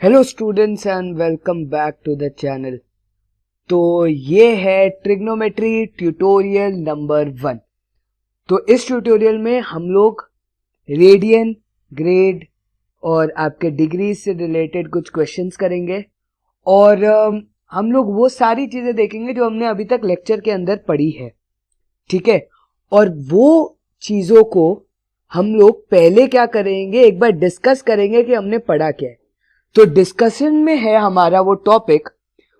Hello students and welcome back to the channel. तो ये है ट्रिग्नोमेट्री ट्यूटोरियल नंबर 1। तो इस ट्यूटोरियल में हम लोग रेडियन, ग्रेड और आपके डिग्री से रिलेटेड कुछ क्वेश्चंस करेंगे और हम लोग वो सारी चीजें देखेंगे जो हमने अभी तक लेक्चर के अंदर पढ़ी है, ठीक है। और वो चीजों को हम लोग पहले क्या करेंगे, एक बार डिस्कस करेंगे कि हमने पढ़ा क्या है। तो डिस्कशन में है हमारा वो टॉपिक,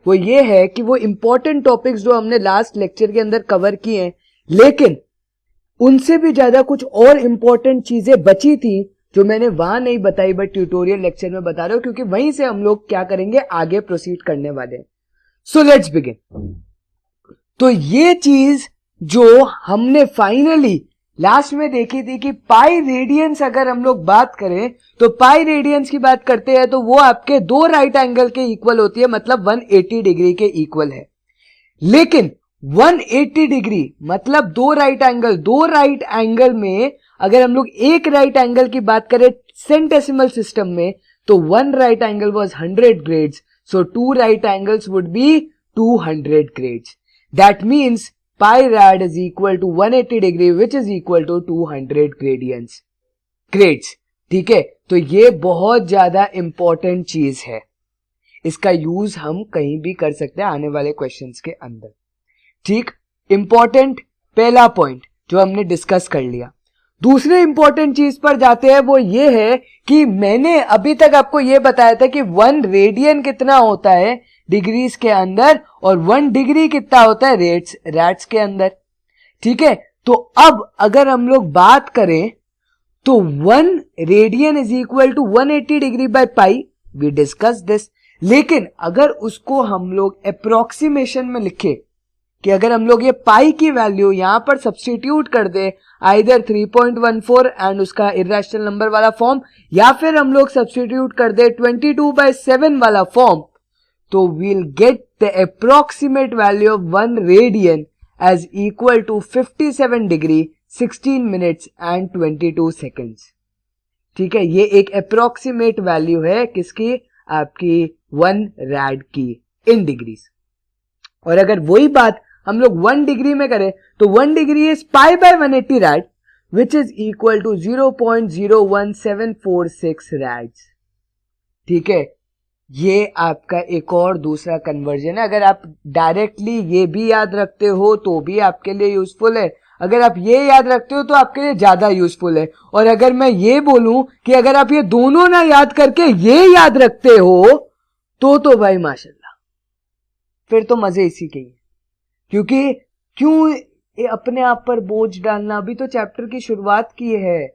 वो ये है कि वो इंपॉर्टेंट टॉपिक्स जो हमने लास्ट लेक्चर के अंदर कवर किए हैं, लेकिन उनसे भी ज्यादा कुछ और इंपॉर्टेंट चीजें बची थी जो मैंने वहां नहीं बताई बट ट्यूटोरियल लेक्चर में बता रहा हूं, क्योंकि वहीं से हम लोग क्या करेंगे, आगे प्रोसीड करने वाले हैं। So let's begin. तो ये चीज जो हमने फाइनली लास्ट में देखी थी कि पाई रेडियंस, अगर हम लोग बात करें तो पाई रेडियंस की बात करते हैं तो वो आपके दो राइट एंगल के इक्वल होती है, मतलब 180 डिग्री के इक्वल है। लेकिन 180 डिग्री मतलब दो राइट एंगल में अगर हम लोग एक राइट एंगल की बात करें सेंटेसिमल सिस्टम में, तो one right angle was 100 grades, so two right angles would be 200 grades. That means pi rad is equal to 180 degree which is equal to 200 grades, ठीक है। तो ये बहुत ज्यादा इंपॉर्टेंट चीज है, इसका यूज हम कहीं भी कर सकते हैं आने वाले क्वेश्चंस के अंदर, ठीक। इंपॉर्टेंट पहला पॉइंट जो हमने डिस्कस कर लिया। दूसरे इंपॉर्टेंट चीज पर जाते हैं, वो ये है कि मैंने अभी तक आपको ये बताया था कि 1 रेडियन कितना होता है डिग्रीज के अंदर और 1 डिग्री कितना होता है रैट्स के अंदर, ठीक है। तो अब अगर हम लोग बात करें तो 1 radian is equal to 180 degree by pi, we discuss this. लेकिन अगर उसको हम लोग अप्रोक्सीमेशन में लिखे कि अगर हम लोग ये पाई की वैल्यू यहां पर सब्स्टिट्यूट कर दे, आइदर 3.14 एंड उसका इर्रेशनल नंबर वाला फॉर्म, या फिर हम लोग सब्स्टिट्यूट कर दे 22/7 वाला फॉर्म, तो we'll get the approximate value of 1 radian as equal to 57 degree 16 minutes and 22 seconds, ठीक है। ये एक अप्रोक्सीमेट वैल्यू है किसकी, आपकी 1 rad की इन डिग्रीज। और अगर वही बात हम लोग 1 डिग्री में करें तो 1 degree is pi by 180 rad which is equal to 0.01746 rads, ठीक है। ये आपका एक और दूसरा कन्वर्जन है। अगर आप डायरेक्टली ये भी याद रखते हो तो भी आपके लिए यूजफुल है, अगर आप ये याद रखते हो तो आपके लिए ज्यादा यूजफुल है। और अगर मैं ये बोलूं कि अगर आप ये दोनों ना याद करके ये याद रखते हो तो भाई माशाल्लाह, फिर तो मजे इसी के ही। क्योंकि क्यों अपने आप पर बोझ डालना, अभी तो चैप्टर की शुरुआत की है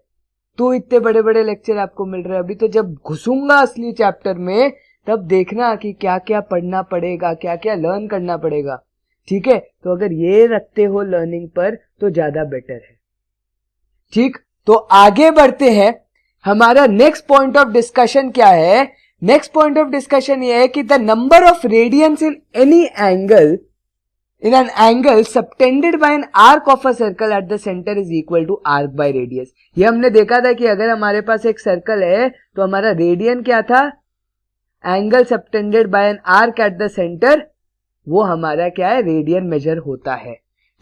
तो इतने बड़े बड़े लेक्चर आपको मिल रहे हैं। अभी तो जब घुसूंगा असली चैप्टर में तब देखना कि क्या क्या पढ़ना पड़ेगा, क्या क्या लर्न करना पड़ेगा, ठीक है। तो अगर ये रखते हो लर्निंग पर तो ज्यादा बेटर है, ठीक। तो आगे बढ़ते हैं। हमारा नेक्स्ट पॉइंट ऑफ डिस्कशन क्या है, नेक्स्ट पॉइंट ऑफ डिस्कशन ये है कि the number of radians in any angle in an angle subtended by an arc of a circle at the center is equal to arc by radius। ये हमने देखा था कि अगर हमारे पास एक सर्कल है तो हमारा रेडियन क्या था, angle subtended bye an arc eight the centre, वो हमारा क्या है, रेडियन मेजर होता है,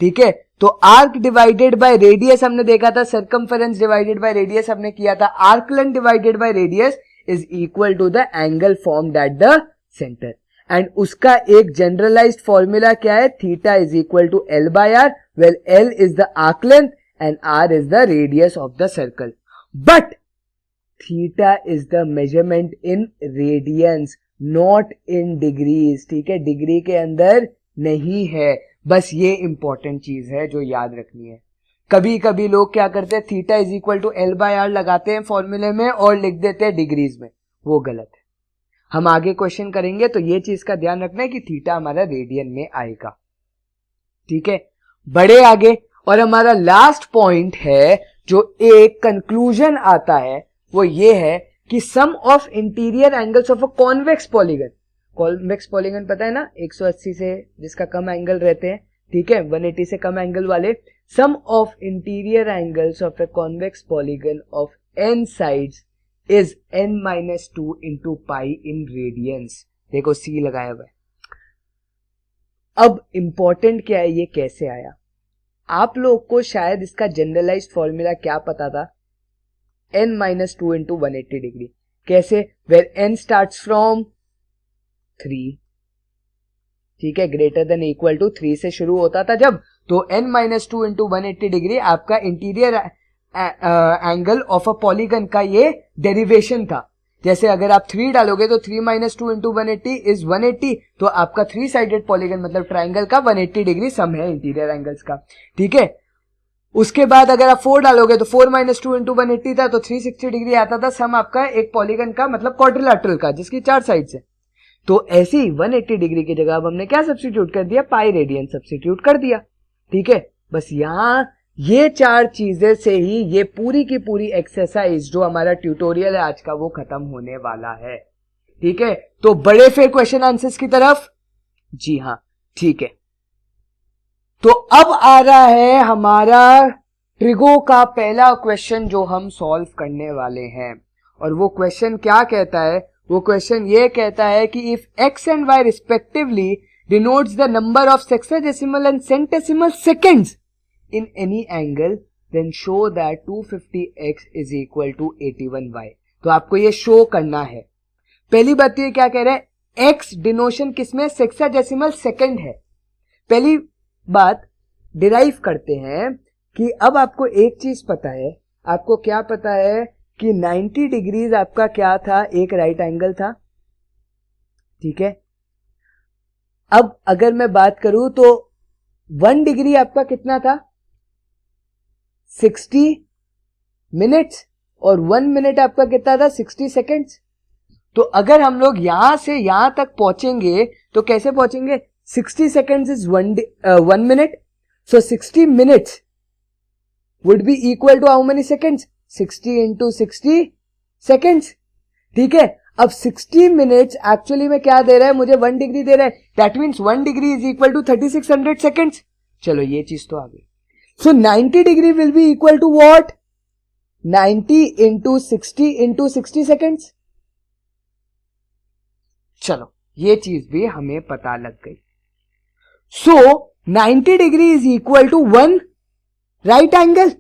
ठीक है। तो आर्क डिवाइडेड बाय रेडियस हमने देखा था, सर्कमफेरेंस डिवाइडेड बाय रेडियस हमने किया था, arc length divided by radius is equal to the angle formed at the centre. And उसका एक जनरलाइज्ड फॉर्मूला क्या है, theta is equal to L by R, well L is the arc length and R is the radius of the circle, but theta is the measurement in radians not in degrees, ठीक है। Degree के अंदर नहीं है, बस ये important चीज है जो याद रखनी है। कभी कभी लोग क्या करते हैं, theta is equal to L by R लगाते हैं फॉर्मूले में और लिख देते हैं डिग्रीज में, वो गलत है। हम आगे क्वेश्चन करेंगे तो ये चीज का ध्यान रखना है कि थीटा हमारा रेडियन में आएगा, ठीक है। बड़े आगे, और हमारा लास्ट पॉइंट है जो एक कंक्लूजन आता है, वो ये है कि sum of interior angles of a convex polygon, convex polygon पता है ना, 180 से जिसका कम एंगल रहते हैं, ठीक है, 180 से कम एंगल वाले, sum of interior angles of a convex polygon of n sides is n-2 into pi in radians. देखो c लगाया हुआ है। अब इंपॉर्टेंट क्या है, ये कैसे आया? आप लोग को शायद इसका जनरलाइज्ड फॉर्मूला क्या पता था, n-2 इंटू 180 डिग्री। कैसे? वेर n स्टार्ट्स फ्रॉम 3, ठीक है, ग्रेटर देन इक्वल टू 3 से शुरू होता था जब, तो n-2 इंटू 180 डिग्री आपका interior angle of a polygon का ये डेरिवेशन था। जैसे अगर आप 3 डालोगे तो 3-2 इंटू 180 इज 180, तो आपका 3 साइडेड पॉलीगन मतलब ट्राइंगल का 180 डिग्री सम है इंटीरियर एंगल्स का, ठीक है। उसके बाद अगर आप 4 डालोगे तो 4-2 इंटू 180 था, तो 360 डिग्री आता था सम आपका एक पॉलीगन का मतलब क्वाड्रिलैटरल का, जिसकी 4 साइड्स है। तो ऐसे ही 180 डिग्री की जगह अब हमने क्या सब्स्टिट्यूट कर दिया, पाई रेडियन सब्स्टिट्यूट कर दिया, ठीक है। बस यहां ये 4 चीजें से ही ये पूरी की पूरी एक्सरसाइज जो हमारा ट्यूटोरियल है आज का वो खत्म होने वाला है, ठीक है। तो बड़े फिर क्वेश्चन आंसर्स की तरफ, जी हां, ठीक है। तो अब आ रहा है हमारा ट्रिगो का पहला क्वेश्चन जो हम सॉल्व करने वाले हैं, और वो क्वेश्चन क्या कहता है? वो क्वेश्चन ये कहता है कि if x and y respectively denotes the number of sexadecimal and centesimal seconds in any angle, then show that 250x is equal to 81y। तो आपको ये शो करना है। पहली बात तो ये क्या कह रहा है, x डिनोशन किसमें, सेक्साडेसिमल सेकंड है। पहली बात डिराइव करते हैं कि अब आपको एक चीज पता है, आपको क्या पता है कि 90 डिग्रीज आपका क्या था, एक राइट एंगल था, ठीक है। अब अगर मैं बात करूं तो 1 डिग्री आपका कितना था, 60 मिनट्स, और 1 मिनट आपका कितना था, 60 सेकेंड्स। तो अगर हम लोग यहां से यहां तक पहुंचेंगे तो कैसे पहुंचेंगे, 60 seconds is 1 minute, so 60 minutes would be equal to how many seconds, 60 into 60 seconds, ठीक है। अब 60 मिनट्स एक्चुअली में क्या दे रहा है, मुझे 1 डिग्री दे रहा है, that means 1 degree is equal to 3600 seconds. चलो ये चीज तो आ गई। So 90 degree will be equal to what? 90 into 60 seconds। चलो ये चीज भी हमें पता लग गई। So 90 degree is equal to 1 right angle।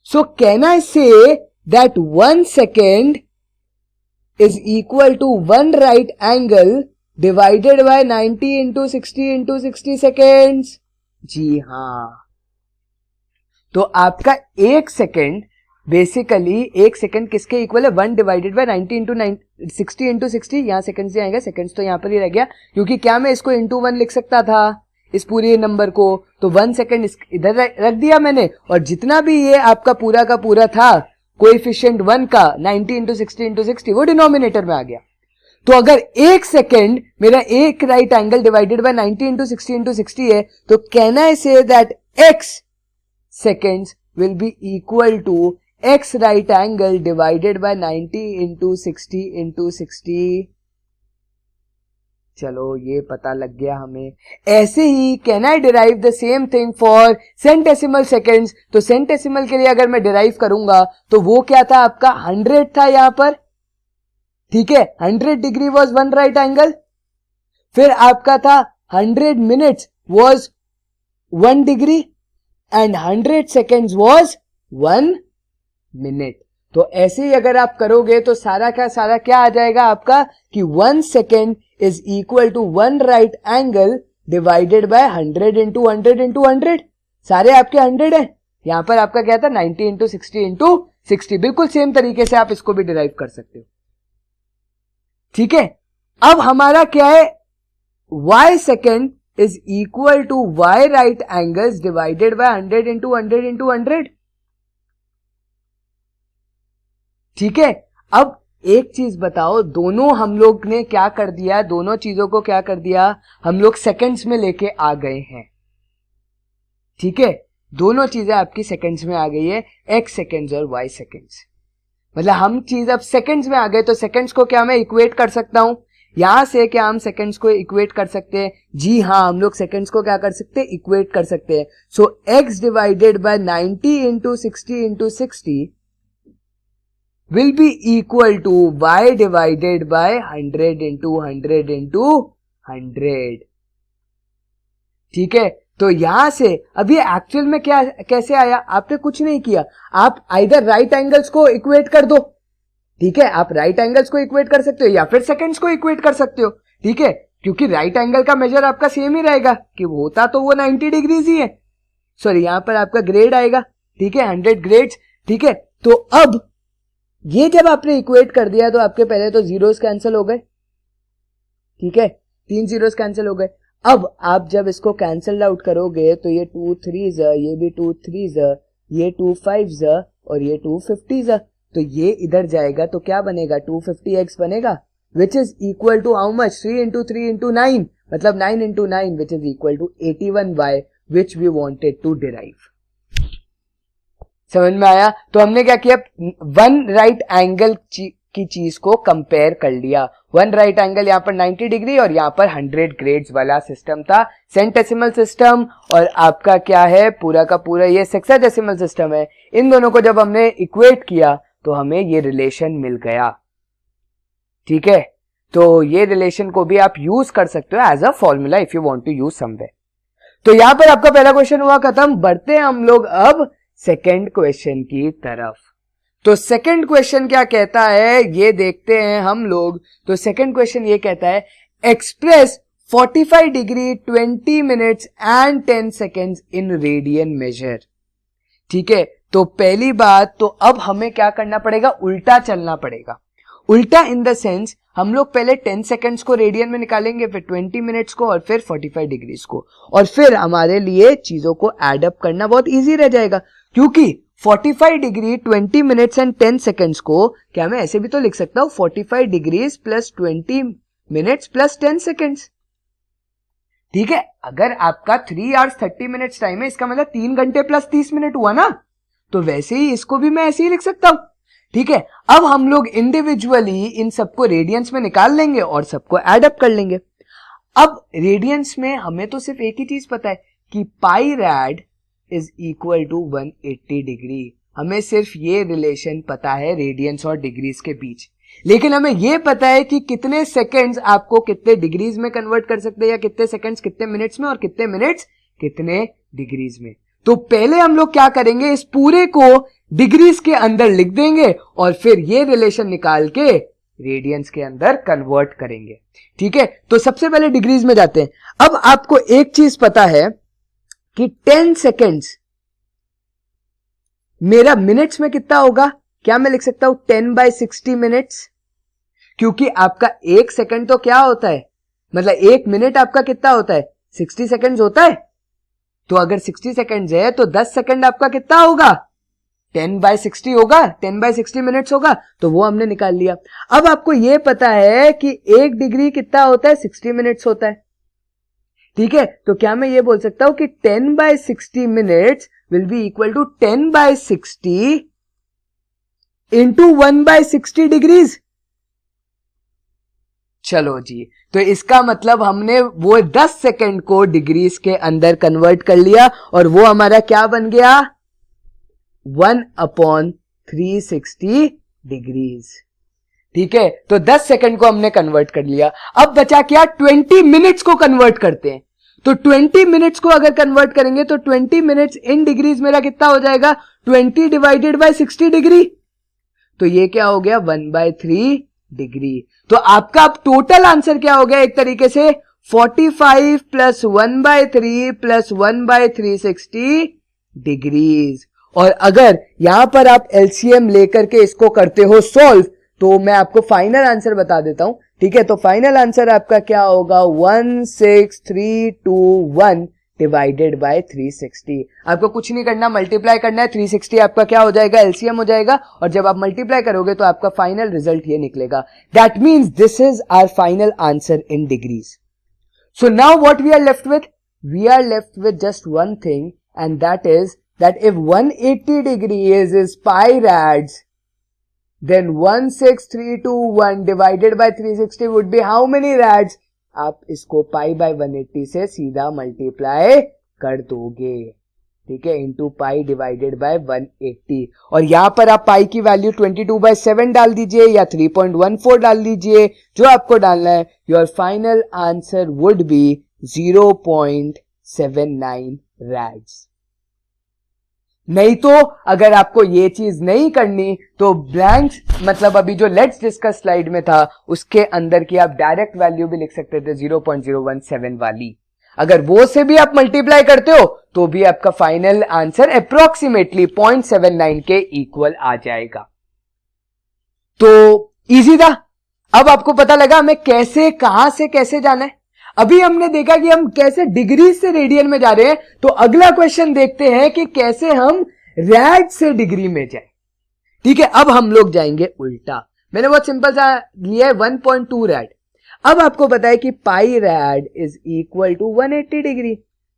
So can I say that 1 second is equal to 1 right angle divided by 90 into 60 seconds? जी हाँ। तो आपका 1 सेकेंड बेसिकली 1 सेकेंड किसके इक्वल है, 1 डिवाइडेड बाय 90 इंटू 60 इंटू 60, यहां सेकेंड से आएगा, seconds तो यहां पर ही रह गया, क्योंकि क्या मैं इसको इंटू 1 लिख सकता था इस पूरे नंबर को, तो 1 सेकेंड इधर रख दिया मैंने, और जितना भी ये आपका पूरा का पूरा था कोएफिशिएंट 1 का 90 इंटू 60 वो डिनोमिनेटर में आ गया। तो अगर 1 सेकेंड मेरा एक right angle divided bye 90 into 60 है, तो can I say that x seconds will be equal to x right angle divided by 90 into 60। चलो ये पता लग गया हमें। ऐसे ही can I derive the same thing for centesimal seconds. तो सेंटेसिमल के लिए अगर मैं डिराइव करूंगा तो वो क्या था आपका 100 था यहां पर, ठीक है, 100 डिग्री वॉज 1 राइट एंगल। फिर आपका था 100 minutes was 1 degree and 100 seconds was 1 minute. तो ऐसे ही अगर आप करोगे तो सारा क्या आ जाएगा आपका कि 1 second is equal to 1 right angle divided by 100 into 100 into 100। सारे आपके 100 है, यहां पर आपका क्या था 90 इंटू 60। बिल्कुल सेम तरीके से आप इसको भी डिराइव कर सकते हो, ठीक है। अब हमारा क्या है, y second is equal to y right angles divided by 100 into 100 into 100, ठीक है। अब एक चीज बताओ, दोनों हम लोग ने क्या कर दिया, दोनों चीजों को क्या कर दिया, हम लोग सेकंड्स में लेके आ गए हैं, ठीक है। दोनों चीजें आपकी सेकंड्स में आ गई है, x सेकंड्स और y सेकंड्स, मतलब हम चीज अब सेकंड्स में आ गए, तो सेकंड्स को क्या मैं इक्वेट कर सकता हूं, यहां से क्या हम सेकंड्स को इक्वेट कर सकते हैं, जी हां, हम लोग सेकंड्स को क्या कर सकते हैं, इक्वेट कर सकते हैं। सो x divided by 90 into 60 into 60 will be equal to y divided by 100 into 100 into 100. ठीक है, तो यहां से अब ये एक्चुअल में क्या कैसे आया, आपने कुछ नहीं किया, आप आइदर राइट एंगल्स को इक्वेट कर दो. ठीक है, आप राइट एंगल्स को इक्वेट कर सकते हो या फिर सेकंड्स को इक्वेट कर सकते हो. ठीक है, क्योंकि राइट एंगल का मेजर आपका सेम ही रहेगा कि होता तो वो 90 डिग्रीज ही है. सॉरी, यहां पर आपका ग्रेड आएगा. ठीक है, 100 ग्रेड्स. ठीक है, तो अब ये जब आपने इक्वेट कर दिया तो आपके पहले तो जीरोस कैंसिल हो गए. ठीक है, 3 जीरोस कैंसिल हो गए. अब आप जब इसको कैंसिल आउट करोगे तो ये 2 3s, ये भी 2 3s, ये 2 5s और ये 2 50s. तो ये इधर जाएगा तो क्या बनेगा, 250x बनेगा, which is equal to how much, 3 into 3 into 9, मतलब 9 into 9, which is equal to 81y, which we wanted to derive. समझ में आया? तो हमने क्या किया, वन राइट एंगल की चीज को कंपेयर कर लिया. वन राइट एंगल यहाँ पर 90 डिग्री और यहाँ पर 100 ग्रेड्स वाला सिस्टम था, सेंटेसिमल सिस्टम, और आपका क्या है, पूरा का पूरा ये सेक्साडेसिमल सिस्टम है. इन दोनों को जब हमने इक्वेट किया तो हमें ये रिलेशन मिल गया. ठीक है, तो ये रिलेशन को भी आप यूज कर सकते हो as a formula if you want to use somewhere. तो यहां पर आपका पहला क्वेश्चन हुआ खत्म. बढ़ते हैं हम लोग अब सेकेंड क्वेश्चन की तरफ. तो सेकंड क्वेश्चन क्या कहता है ये देखते हैं हम लोग. तो सेकंड क्वेश्चन ये कहता है, express 45 degree 20 minutes and 10 seconds in radian major. ठीक है, तो पहली बात तो अब हमें क्या करना पड़ेगा, उल्टा चलना पड़ेगा. उल्टा इन द सेंस हम लोग पहले 10 सेकेंड्स को रेडियन में निकालेंगे, फिर 20 मिनट्स को और फिर 45 डिग्रीज को, और फिर हमारे लिए चीजों को एड अप करना बहुत इजी रह जाएगा. क्योंकि 45 डिग्री 20 मिनट्स एंड 10 सेकेंड्स को क्या मैं ऐसे भी तो लिख सकता हूं, 45 degrees plus 20 minutes plus 10 seconds. ठीक है, अगर आपका 3 hours 30 मिनट्स टाइम है, इसका मतलब 3 घंटे प्लस 30 मिनट हुआ ना, तो वैसे ही इसको भी मैं ऐसे ही लिख सकता हूं. ठीक है, अब हम लोग इंडिविजुअली इन सबको रेडियंस में निकाल लेंगे और सबको एड अप कर लेंगे. अब रेडियंस में हमें तो सिर्फ एक ही चीज पता है कि pi rad is equal to 180 degree. हमें सिर्फ ये रिलेशन पता है रेडियंस और डिग्रीज के बीच, लेकिन हमें ये पता है कि कितने सेकेंड्स आपको कितने डिग्रीज में कन्वर्ट कर सकते हैं, या कितने सेकेंड्स कितने मिनट्स में और कितने मिनट्स कितने डिग्रीज में. तो पहले हम लोग क्या करेंगे, इस पूरे को डिग्रीज के अंदर लिख देंगे और फिर ये रिलेशन निकाल के रेडियंस के अंदर कन्वर्ट करेंगे. ठीक है, तो सबसे पहले डिग्रीज में जाते हैं. अब आपको एक चीज पता है कि 10 सेकेंड्स मेरा मिनट्स में कितना होगा, क्या मैं लिख सकता हूं 10/60 मिनट्स, क्योंकि आपका एक सेकंड तो क्या होता है, मतलब एक मिनट आपका कितना होता है, 60 सेकेंड्स होता है. तो अगर 60 सेकेंड्स है तो 10 सेकंड आपका कितना होगा, 10/60 होगा, 10/60 मिनट्स होगा, तो वो हमने निकाल लिया. अब आपको ये पता है कि 1 डिग्री कितना होता है, 60 मिनट्स होता है. ठीक है, तो क्या मैं ये बोल सकता हूं कि 10/60 minutes will be equal to 10/60 into 1/60 degrees. चलो जी, तो इसका मतलब हमने वो 10 सेकेंड को डिग्रीज के अंदर कन्वर्ट कर लिया और वो हमारा क्या बन गया, 1/360 डिग्रीज. ठीक है, तो 10 सेकेंड को हमने कन्वर्ट कर लिया. अब बचा क्या, 20 मिनट्स को कन्वर्ट करते हैं. तो 20 मिनट्स को अगर कन्वर्ट करेंगे तो 20 मिनट्स इन डिग्रीज मेरा कितना हो जाएगा, 20 डिवाइडेड बाय 60 डिग्री. तो ये क्या हो गया, 1/3 डिग्री. तो आपका अब टोटल आंसर क्या हो गया, एक तरीके से 45 प्लस 1/3 प्लस 1/360 डिग्रीज. और अगर यहां पर आप एलसीएम लेकर के इसको करते हो सॉल्व, तो मैं आपको फाइनल आंसर बता देता हूं. ठीक है, तो फाइनल आंसर आपका क्या होगा, 16321 डिवाइडेड बाय 360. आपको कुछ नहीं करना, मल्टीप्लाई करना है. 360 आपका क्या हो जाएगा, एलसीएम हो जाएगा, और जब आप मल्टीप्लाई करोगे तो आपका फाइनल रिजल्ट ये निकलेगा. That means this is our final answer in degrees. So now what we are left with, we are left with just one thing, and that is that if 180 degrees is pi rads, then 16321 divided by 360 would be how many rads? आप इसको pi by 180 से सीधा multiply कर दोगे. ठीक है, into pi divided by 180। और यहां पर आप पाई की वैल्यू 22/7 डाल दीजिए या 3.14 डाल दीजिए, जो आपको डालना है। Your final answer would B 0.79 rads। नहीं तो अगर आपको ये चीज नहीं करनी तो ब्लैंक, मतलब अभी जो लेट्स डिस्कस स्लाइड में था उसके अंदर की आप डायरेक्ट वैल्यू भी लिख सकते थे 0.017 वाली। अगर वो से भी आप मल्टीप्लाई करते हो तो भी आपका फाइनल आंसर अप्रोक्सीमेटली 0.79 के इक्वल आ जाएगा। तो इजी था। अब आपको पता लगा हमें कैसे, कहां से कैसे जाना है। अभी हमने देखा कि हम कैसे डिग्री से रेडियन में जा रहे हैं, तो अगला क्वेश्चन देखते हैं कि कैसे हम रैड से डिग्री में जाए। ठीक है, अब हम लोग जाएंगे उल्टा। मैंने बहुत सिंपल सा लिया है 1.2 रैड। अब आपको पता है कि pi rad is equal to 180 degree.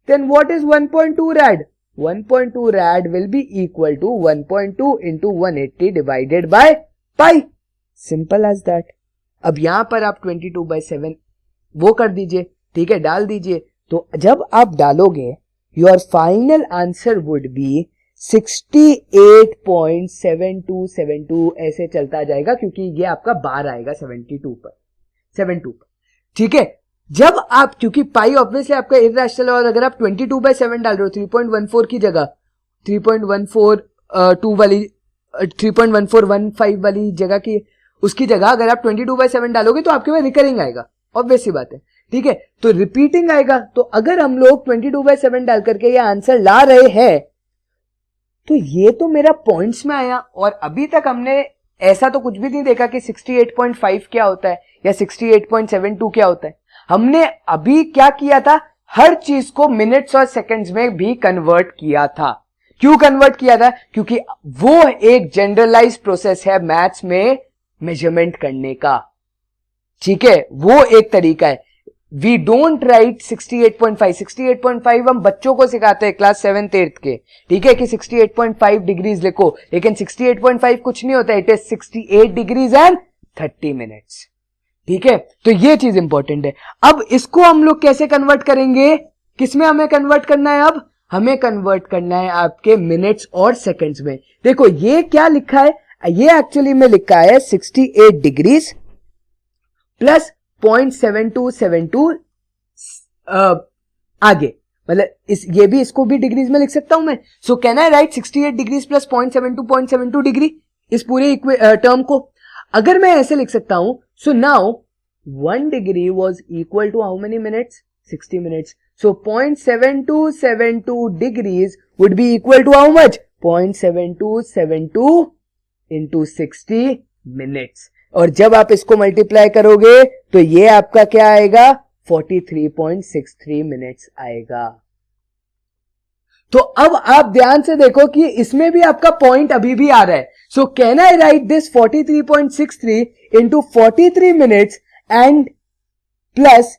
Then what is 1.2 rad? 1.2 rad will be equal to 1.2 into 180 divided by pi. Simple as that. अब यहां पर आप 22/7 वो कर दीजिए, ठीक है, डाल दीजिए। तो जब आप डालोगे your final answer would B 68.7272 ऐसे चलता जाएगा, क्योंकि ये आपका बार आएगा 72 पर। ठीक है, जब आप, क्योंकि पाई ऑब्वियसली आपका इररेशनल, और अगर आप 22/7 डाल रहे हो 3.14 की जगह 3.142 वाली 3.1415 वाली जगह की, उसकी जगह अगर आप 22/7 डालोगे तो आपके पास रिकरिंग आएगा, ऑब्वियस सी बात है। ठीक है, तो रिपीटिंग आएगा। तो अगर हम लोग 22/7 डाल करके ये आंसर ला रहे हैं तो ये तो मेरा पॉइंट्स में आया। और अभी तक हमने ऐसा तो कुछ भी नहीं देखा कि 68.5 क्या होता है या 68.72 क्या होता है। हमने अभी क्या किया था, हर चीज को मिनट्स और सेकंड्स में भी कन्वर्ट किया था। क्यों कन्वर्ट किया था? क्योंकि वो एक जनरलाइज प्रोसेस है मैथ्स में मेजरमेंट करने का। ठीक है, वो एक तरीका है। वी डोंट राइट 68.5 हम बच्चों को सिखाते हैं क्लास 7th 8th के, ठीक है, कि 68.5 डिग्रीज लिखो, लेकिन 68.5 कुछ नहीं होता, it is 68 degrees and 30 minutes. ठीक है, तो ये चीज इंपॉर्टेंट है। अब इसको हम लोग कैसे कन्वर्ट करेंगे, किसमें हमें कन्वर्ट करना है? अब हमें कन्वर्ट करना है आपके मिनट्स और सेकंड्स में। देखो ये क्या लिखा है, ये एक्चुअली में लिखा है 68 डिग्रीज प्लस 0.7272 आगे, मतलब ये भी, इसको भी डिग्रीज में लिख सकता हूं मैं। सो can I right 68 degrees plus 0.72 degree इस पूरे टर्म को? अगर मैं ऐसे लिख सकता हूं, so now 1 degree was equal to how many minutes? 60 minutes. So 0.7272 degrees would be equal to how much? 0.7272 into 60 minutes. और जब आप इसको मल्टीप्लाई करोगे तो ये आपका क्या आएगा? 43.63 मिनट्स आएगा। तो अब आप ध्यान से देखो कि इसमें भी आपका पॉइंट अभी भी आ रहा है। So can I write this 43.63 into 43 minutes and plus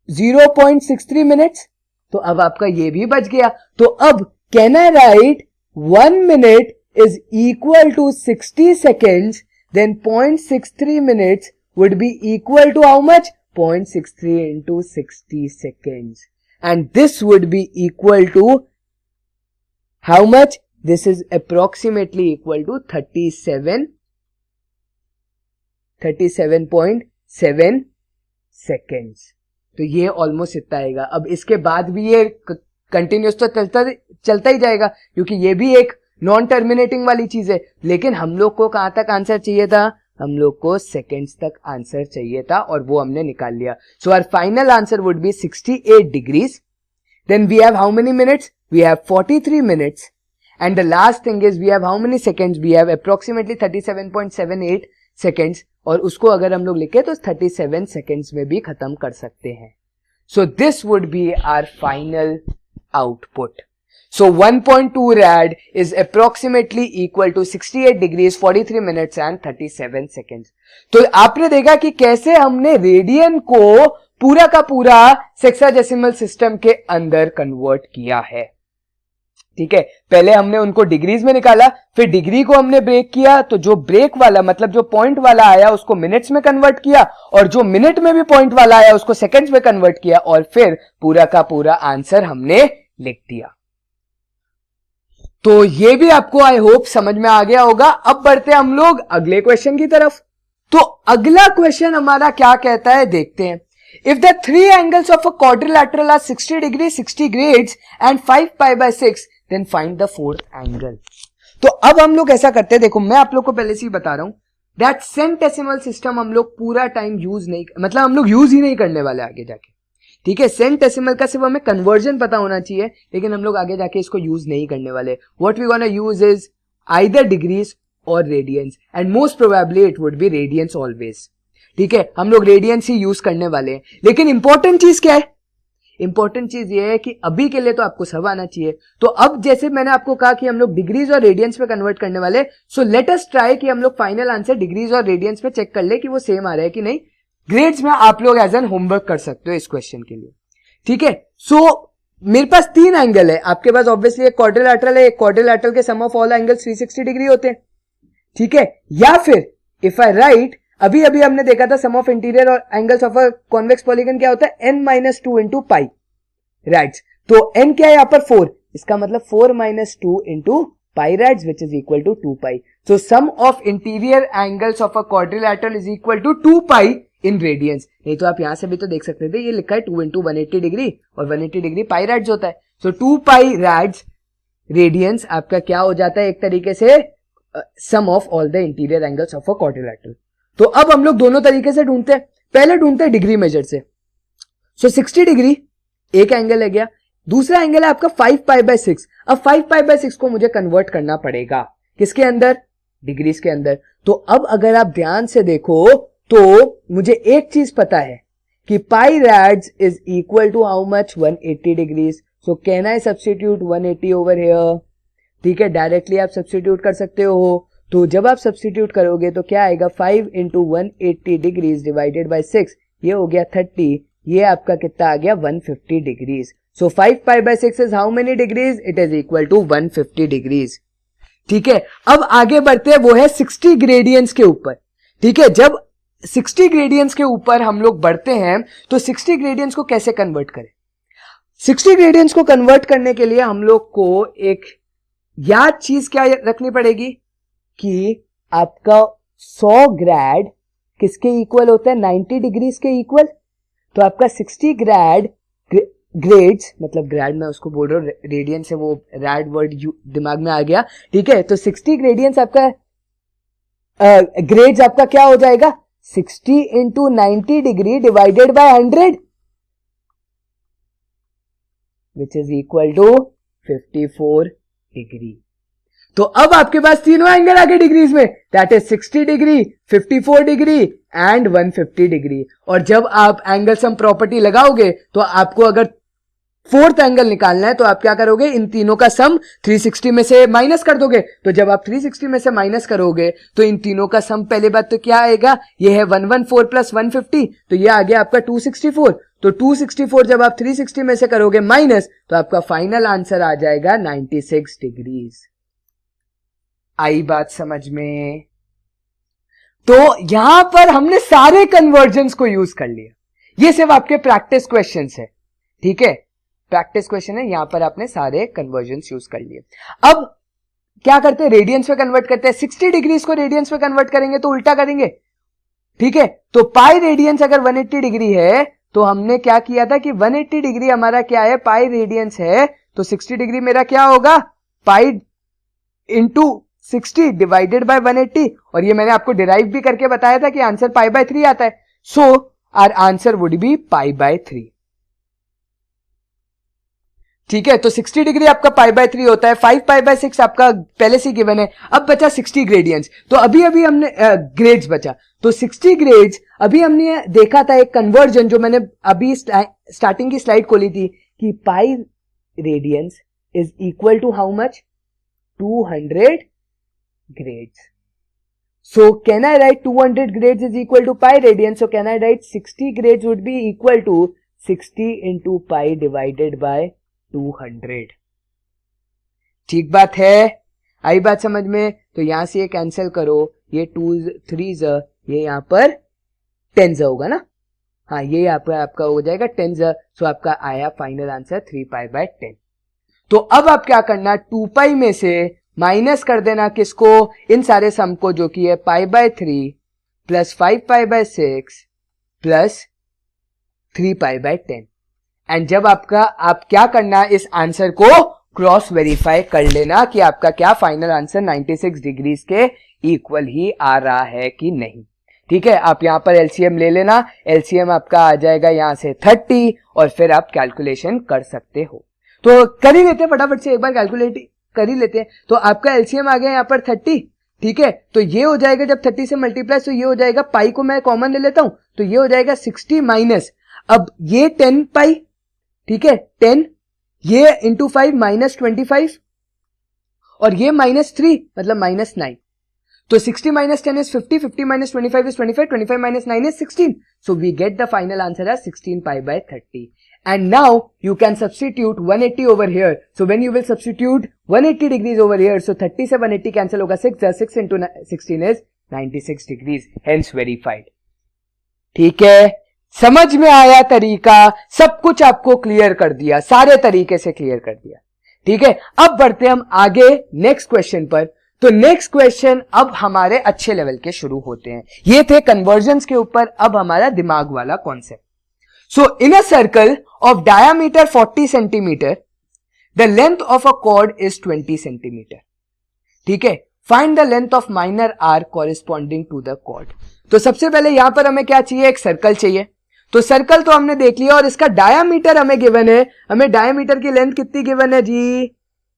0.63 minutes? तो अब आपका ये भी बच गया। तो अब can I write 1 minute is equal to 60 seconds, then 0.63 minutes would be equal to how much? 0.63 into 60 seconds. And this would be equal to how much? This is approximately equal to 37.7 seconds. तो ये almost इतना आएगा। अब इसके बाद भी ये continuous तो चलता ही जाएगा, क्योंकि ये भी एक नॉन टर्मिनेटिंग वाली चीज है। लेकिन हम लोग को कहां तक आंसर चाहिए था? हम लोग को सेकेंड्स तक आंसर चाहिए था, और वो हमने निकाल लिया। So our final answer would be 68 degrees. Then we have how many minutes? We have 43 minutes. And the last thing is we have how many seconds? We have approximately 37.78 seconds. और उसको अगर हम लोग लिखे तो 37 सेकेंड्स में भी खत्म कर सकते हैं। So this would be our final output. So 1.2 rad is approximately equal to 68 degrees 43 minutes and 37 seconds. तो आपने देखा कि कैसे हमने रेडियन को पूरा का पूरा सेक्साडेसिमल सिस्टम के अंदर कन्वर्ट किया है। ठीक है, पहले हमने उनको डिग्रीज में निकाला, फिर डिग्री को हमने ब्रेक किया, तो जो ब्रेक वाला मतलब जो पॉइंट वाला आया उसको मिनट्स में कन्वर्ट किया, और जो मिनट में भी पॉइंट वाला आया उसको सेकंड्स में कन्वर्ट किया, और फिर पूरा का पूरा आंसर हमने लिख दिया। तो ये भी आपको आई होप समझ में आ गया होगा। अब बढ़ते हैं हम लोग अगले क्वेश्चन की तरफ। तो अगला क्वेश्चन हमारा क्या कहता है देखते हैं। If the three angles of a quadrilateral are 60 degree 60 grades and 5 pi by 6 then find the fourth angle. तो अब हम लोग ऐसा करते हैं, देखो मैं आप लोग को पहले से ही बता रहा हूं दैट सेंटेसिमल सिस्टम हम लोग पूरा टाइम यूज नहीं, मतलब हम लोग यूज ही नहीं करने वाले आगे जाके, ठीक है। सेंटेसिमल का सिर्फ हमें कन्वर्जन पता होना चाहिए, लेकिन हम लोग आगे जाके इसको यूज नहीं करने वाले। What we want to use is either degrees और radians, and most probably it would be radians always, ठीक है। हम लोग रेडियंस ही यूज करने वाले हैं। लेकिन इंपॉर्टेंट चीज क्या है, इंपॉर्टेंट चीज ये है कि अभी के लिए तो आपको सब आना चाहिए। तो अब जैसे मैंने आपको कहा कि हम लोग डिग्रीज और रेडियंस पे कन्वर्ट करने वाले, सो लेट अस ट्राई कि हम लोग फाइनल आंसर डिग्रीज और रेडियंस पे चेक कर ले कि वो सेम आ रहा है कि नहीं। ग्रेड्स में आप लोग एज एन होमवर्क कर सकते हो इस क्वेश्चन के लिए, ठीक है। सो मेरे पास तीन एंगल है, आपके पास ऑब्वियसली एक क्वाड्रिलैटरल है, एक क्वाड्रिलैटरल के सम ऑफ ऑल एंगल्स 360 डिग्री होते हैं, ठीक है। या फिर इफ आई राइट, अभी अभी हमने देखा था सम ऑफ इंटीरियर और angles of a convex polygon क्या होता है, n-2 इंटू पाई, राइट। तो n क्या है यहाँ पर 4, इसका मतलब 4-2 into pi rights which is equal to 2 pi. So sum of interior angles of a quadrilateral is equal to 2 pi in radians। नहीं तो आप यहां से भी तो देख सकते थे, ये लिखा है 2 इंटू 180 डिग्री और 180 डिग्री पाई राड्स होता है। सो 2 पाई राड्स रेडियंस आपका क्या हो जाता है, एक तरीके से sum of all the interior angles of a quadrilateral. तो अब हम लोग दोनों तरीके से ढूंढते हैं, पहले ढूंढते हैं डिग्री मेजर से। सो 60 डिग्री एक एंगल है गया, दूसरा एंगल है आपका 5 पाई बाय 6। अब 5 पाई बाय 6 को मुझे कन्वर्ट करना पड़ेगा किसके अंदर, डिग्रीज के अंदर। तो अब अगर आप ध्यान से देखो तो मुझे एक चीज पता है कि pi rads is equal to how much, 180 degrees. So can I substitute 180 over here, ठीक है। डायरेक्टली आप सब्स्टिट्यूट कर सकते हो। तो जब आप सब्स्टिट्यूट करोगे तो क्या आएगा, 5 इंटू 180 डिग्रीज डिवाइडेड बाई 6, ये हो गया 30, ये आपका कितना आ गया 150 degrees. So 5 pi by 6 is how many degrees, it is equal to 150 degrees, ठीक है। अब आगे बढ़ते हैं, वो है 60 ग्रेडियंट्स के ऊपर, ठीक है। जब 60 ग्रेडियंट्स के ऊपर हम लोग बढ़ते हैं तो 60 ग्रेडियंट्स को कैसे कन्वर्ट करें। 60 ग्रेडियंट्स को कन्वर्ट करने के लिए हम लोग को एक याद चीज क्या रखनी पड़ेगी कि आपका 100 ग्रेड किसके इक्वल होता है, 90 डिग्रीज के इक्वल। तो आपका 60 ग्रेड्स, मतलब ग्रेड मैं उसको बोल रहा हूँ, रेडियन से वो रैड वर्ड दिमाग में आ गया, ठीक है। तो 60 ग्रेडियंस आपका ग्रेड्स आपका क्या हो जाएगा, 60 into 90 degree divided by 100 which is equal to 54 degree. तो अब आपके पास तीनों एंगल आ गए डिग्रीज में, that is 60 degree, 54 degree and 150 degree. और जब आप एंगल सम प्रॉपर्टी लगाओगे तो आपको अगर फोर्थ एंगल निकालना है तो आप क्या करोगे, इन तीनों का सम 360 में से माइनस कर दोगे। तो जब आप 360 में से माइनस करोगे तो इन तीनों का सम पहले बात तो क्या आएगा, ये है 114 प्लस 150, तो ये आ गया आपका 264। तो 264 जब आप 360 में से करोगे माइनस तो आपका फाइनल आंसर आ जाएगा 96 डिग्रीज। आई बात समझ में। तो यहां पर हमने सारे कन्वर्जन्स को यूज कर लिया, ये सिर्फ आपके प्रैक्टिस क्वेश्चंस है, ठीक है। प्रैक्टिस क्वेश्चन है, यहां पर आपने सारे कन्वर्जन्स यूज कर लिए। अब क्या करते हैं, रेडियंस पे कन्वर्ट करते हैं। 60 डिग्रीज को रेडियंस पे कन्वर्ट करेंगे तो उल्टा करेंगे, ठीक है। तो पाई रेडियंस अगर 180 डिग्री है तो हमने क्या किया था कि 180 डिग्री हमारा क्या है, पाई रेडियंस है। तो 60 डिग्री मेरा क्या होगा, पाई इंटू 60 डिवाइडेड बाय 180, और ये मैंने आपको डिराइव भी करके बताया था कि आंसर पाई बाय 3 आता है। So our answer would be pi by 3, ठीक है। तो 60 डिग्री आपका पाई बाय 3 होता है, 5 पाई बाय 6 आपका पहले से गिवन है। अब बचा 60 ग्रेडियंट्स, तो अभी हमने ग्रेड्स बचा। तो 60 ग्रेड्स अभी हमने देखा था एक कन्वर्जन, जो मैंने अभी स्टार्टिंग की स्लाइड खोली थी कि pi radians is equal to how much, 200 grades. So can I write 200 grades is equal to pi radians? So can I write 60 grades would be equal to 60 into pi divided by 200. ठीक बात है, आई बात समझ में। तो यहां से ये कैंसिल करो, ये 2 3 ये यहां पर 10 होगा ना, हाँ ये यहाँ पर आपका हो जाएगा 10। सो आपका आया फाइनल आंसर 3 पाई बाय 10। तो अब आप क्या करना, 2 पाई में से माइनस कर देना किसको, इन सारे सम को, जो कि है π/3 प्लस 5π/6 प्लस 3π/10। एंड जब आप क्या करना, इस आंसर को क्रॉस वेरीफाई कर लेना कि आपका क्या फाइनल आंसर 96 डिग्रीज के इक्वल ही आ रहा है कि नहीं। ठीक है, आप यहां पर एलसीएम ले लेना, एलसीएम आपका आ जाएगा यहां से 30 और फिर आप कैलकुलेशन कर सकते हो। तो कर ही लेते हैं फटाफट से, एक बार कैलकुलेट कर ही लेते हैं। तो आपका एलसीएम आ गया यहां पर 30। ठीक है, तो ये हो जाएगा जब 30 से मल्टीप्लाई, तो ये हो जाएगा, पाई को मैं कॉमन ले लेता हूं, तो ये हो जाएगा 60 माइनस, अब ये 10 पाई, ठीक है 10, ये इंटू 5 माइनस 25 और ये -3 मतलब -9। तो 60 minus 10 is 50, 50 minus 25 is 25, 25 minus 9 is 16. So we get the final answer as 16 π/30. And now you can substitute 180 over here. So when you will substitute 180 degrees over here, so 30 से 180 cancel होगा 6, 6 into 16 is 96 degrees, hence verified. ठीक है, समझ में आया तरीका, सब कुछ आपको क्लियर कर दिया, सारे तरीके से क्लियर कर दिया। ठीक है, अब बढ़ते हम आगे नेक्स्ट क्वेश्चन पर। तो नेक्स्ट क्वेश्चन अब हमारे अच्छे लेवल के शुरू होते हैं। ये थे कन्वर्जन्स के ऊपर, अब हमारा दिमाग वाला concept. So in a circle of diameter 40 centimetre, the length of a chord is 20 centimetre. ठीक है, find the length of minor arc corresponding to the chord. तो सबसे पहले यहां पर हमें क्या चाहिए, एक सर्कल चाहिए। तो सर्कल तो हमने देख लिया और इसका डायामीटर हमें गिवन है, हमें डायामीटर की लेंथ कितनी गिवन है जी,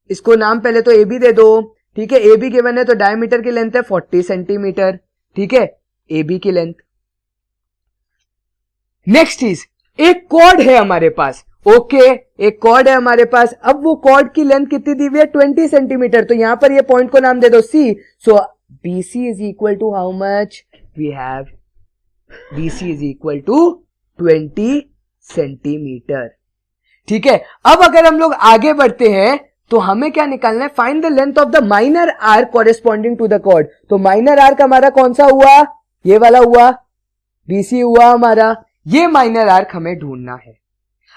इसको नाम पहले तो ए बी दे दो। ठीक है, ए बी गिवन है, तो डायमीटर की लेंथ है 40 सेंटीमीटर। ठीक है, ए बी की लेंथ। नेक्स्ट चीज, एक कॉर्ड है हमारे पास। ओके, एक कॉर्ड है हमारे पास। अब वो कॉर्ड की लेंथ कितनी दी हुई है, 20 सेंटीमीटर। तो यहां पर ये पॉइंट को नाम दे दो C. So BC is equal to how much, we have BC is equal to 20 centimetre. ठीक है, अब अगर हम लोग आगे बढ़ते हैं तो हमें क्या निकालना है, find the length of the minor arc corresponding to the chord. तो माइनर आर का हमारा कौन सा हुआ, ये वाला हुआ, BC हुआ हमारा। ये माइनर आर्क हमें ढूंढना है।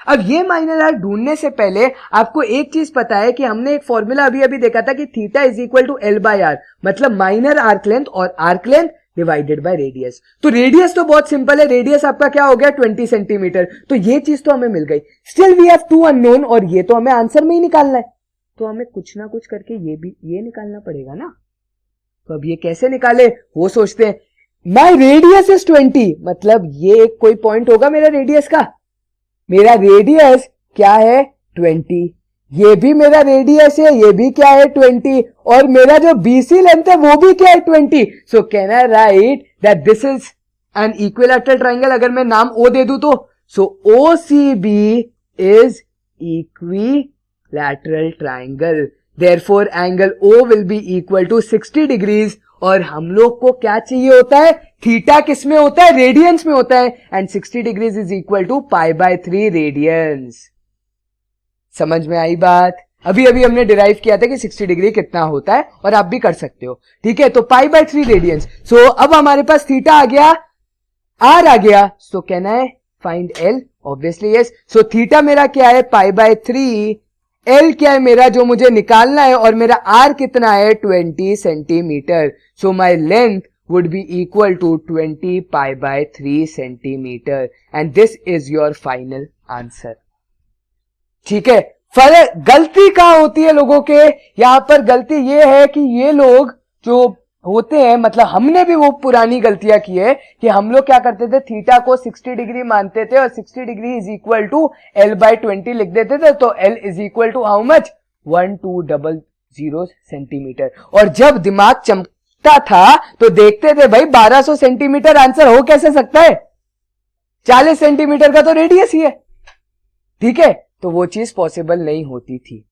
अब ये माइनर आर्क ढूंढने से पहले आपको एक चीज पता है कि हमने एक फॉर्मूला अभी अभी देखा था कि theta is equal to L/R, मतलब माइनर आर्क लेंथ और arc length divided by radius. तो रेडियस तो बहुत सिंपल है, रेडियस आपका क्या हो गया 20 सेंटीमीटर। तो ये चीज तो हमें मिल गई। स्टिल वी हैव 2 अननोन और ये तो हमें आंसर में ही निकालना है, तो हमें कुछ ना कुछ करके ये निकालना पड़ेगा ना। तो अब ये कैसे निकाले वो सोचते हैं। माई रेडियस इज 20, मतलब ये कोई पॉइंट होगा मेरा रेडियस का, मेरा रेडियस क्या है 20, ये भी मेरा रेडियस है, ये भी क्या है 20, और मेरा जो BC लेंथ है वो भी क्या है 20। सो can I right that this is an equilateral triangle. अगर मैं नाम O दे दूं तो, सो OCB is equilateral triangle, therefore angle O will be equal to 60 degrees। और हम लोग को क्या चाहिए होता है, थीटा किस में होता है, रेडियंस में होता है, and 60 degrees is equal to π/3 radians. समझ में आई बात। अभी अभी हमने डिराइव किया था कि 60 डिग्री कितना होता है, और आप भी कर सकते हो। ठीक है, तो π/3 रेडियंस। सो अब हमारे पास थीटा आ गया, आर आ गया, सो can I find L, obviously yes. So theta मेरा क्या है π/3, एल क्या है मेरा जो मुझे निकालना है, और मेरा आर कितना है 20 centimetre. So my length would be equal to 20 π/3 centimetre, and this is your final answer. ठीक है, फर्क गलती कहां होती है लोगों के, यहां पर गलती ये है कि ये लोग जो होते हैं, मतलब हमने भी वो पुरानी गलतियां की है कि हम लोग क्या करते थे, थीटा को 60 डिग्री मानते थे और 60 degree is equal to L/20 लिख देते थे। तो L is equal to how much, 1200 centimetre. और जब दिमाग चमकता था तो देखते थे भाई 1200 सेंटीमीटर आंसर हो कैसे सकता है, 40 सेंटीमीटर का तो रेडियस ही है। ठीक है, तो वो चीज पॉसिबल नहीं होती थी।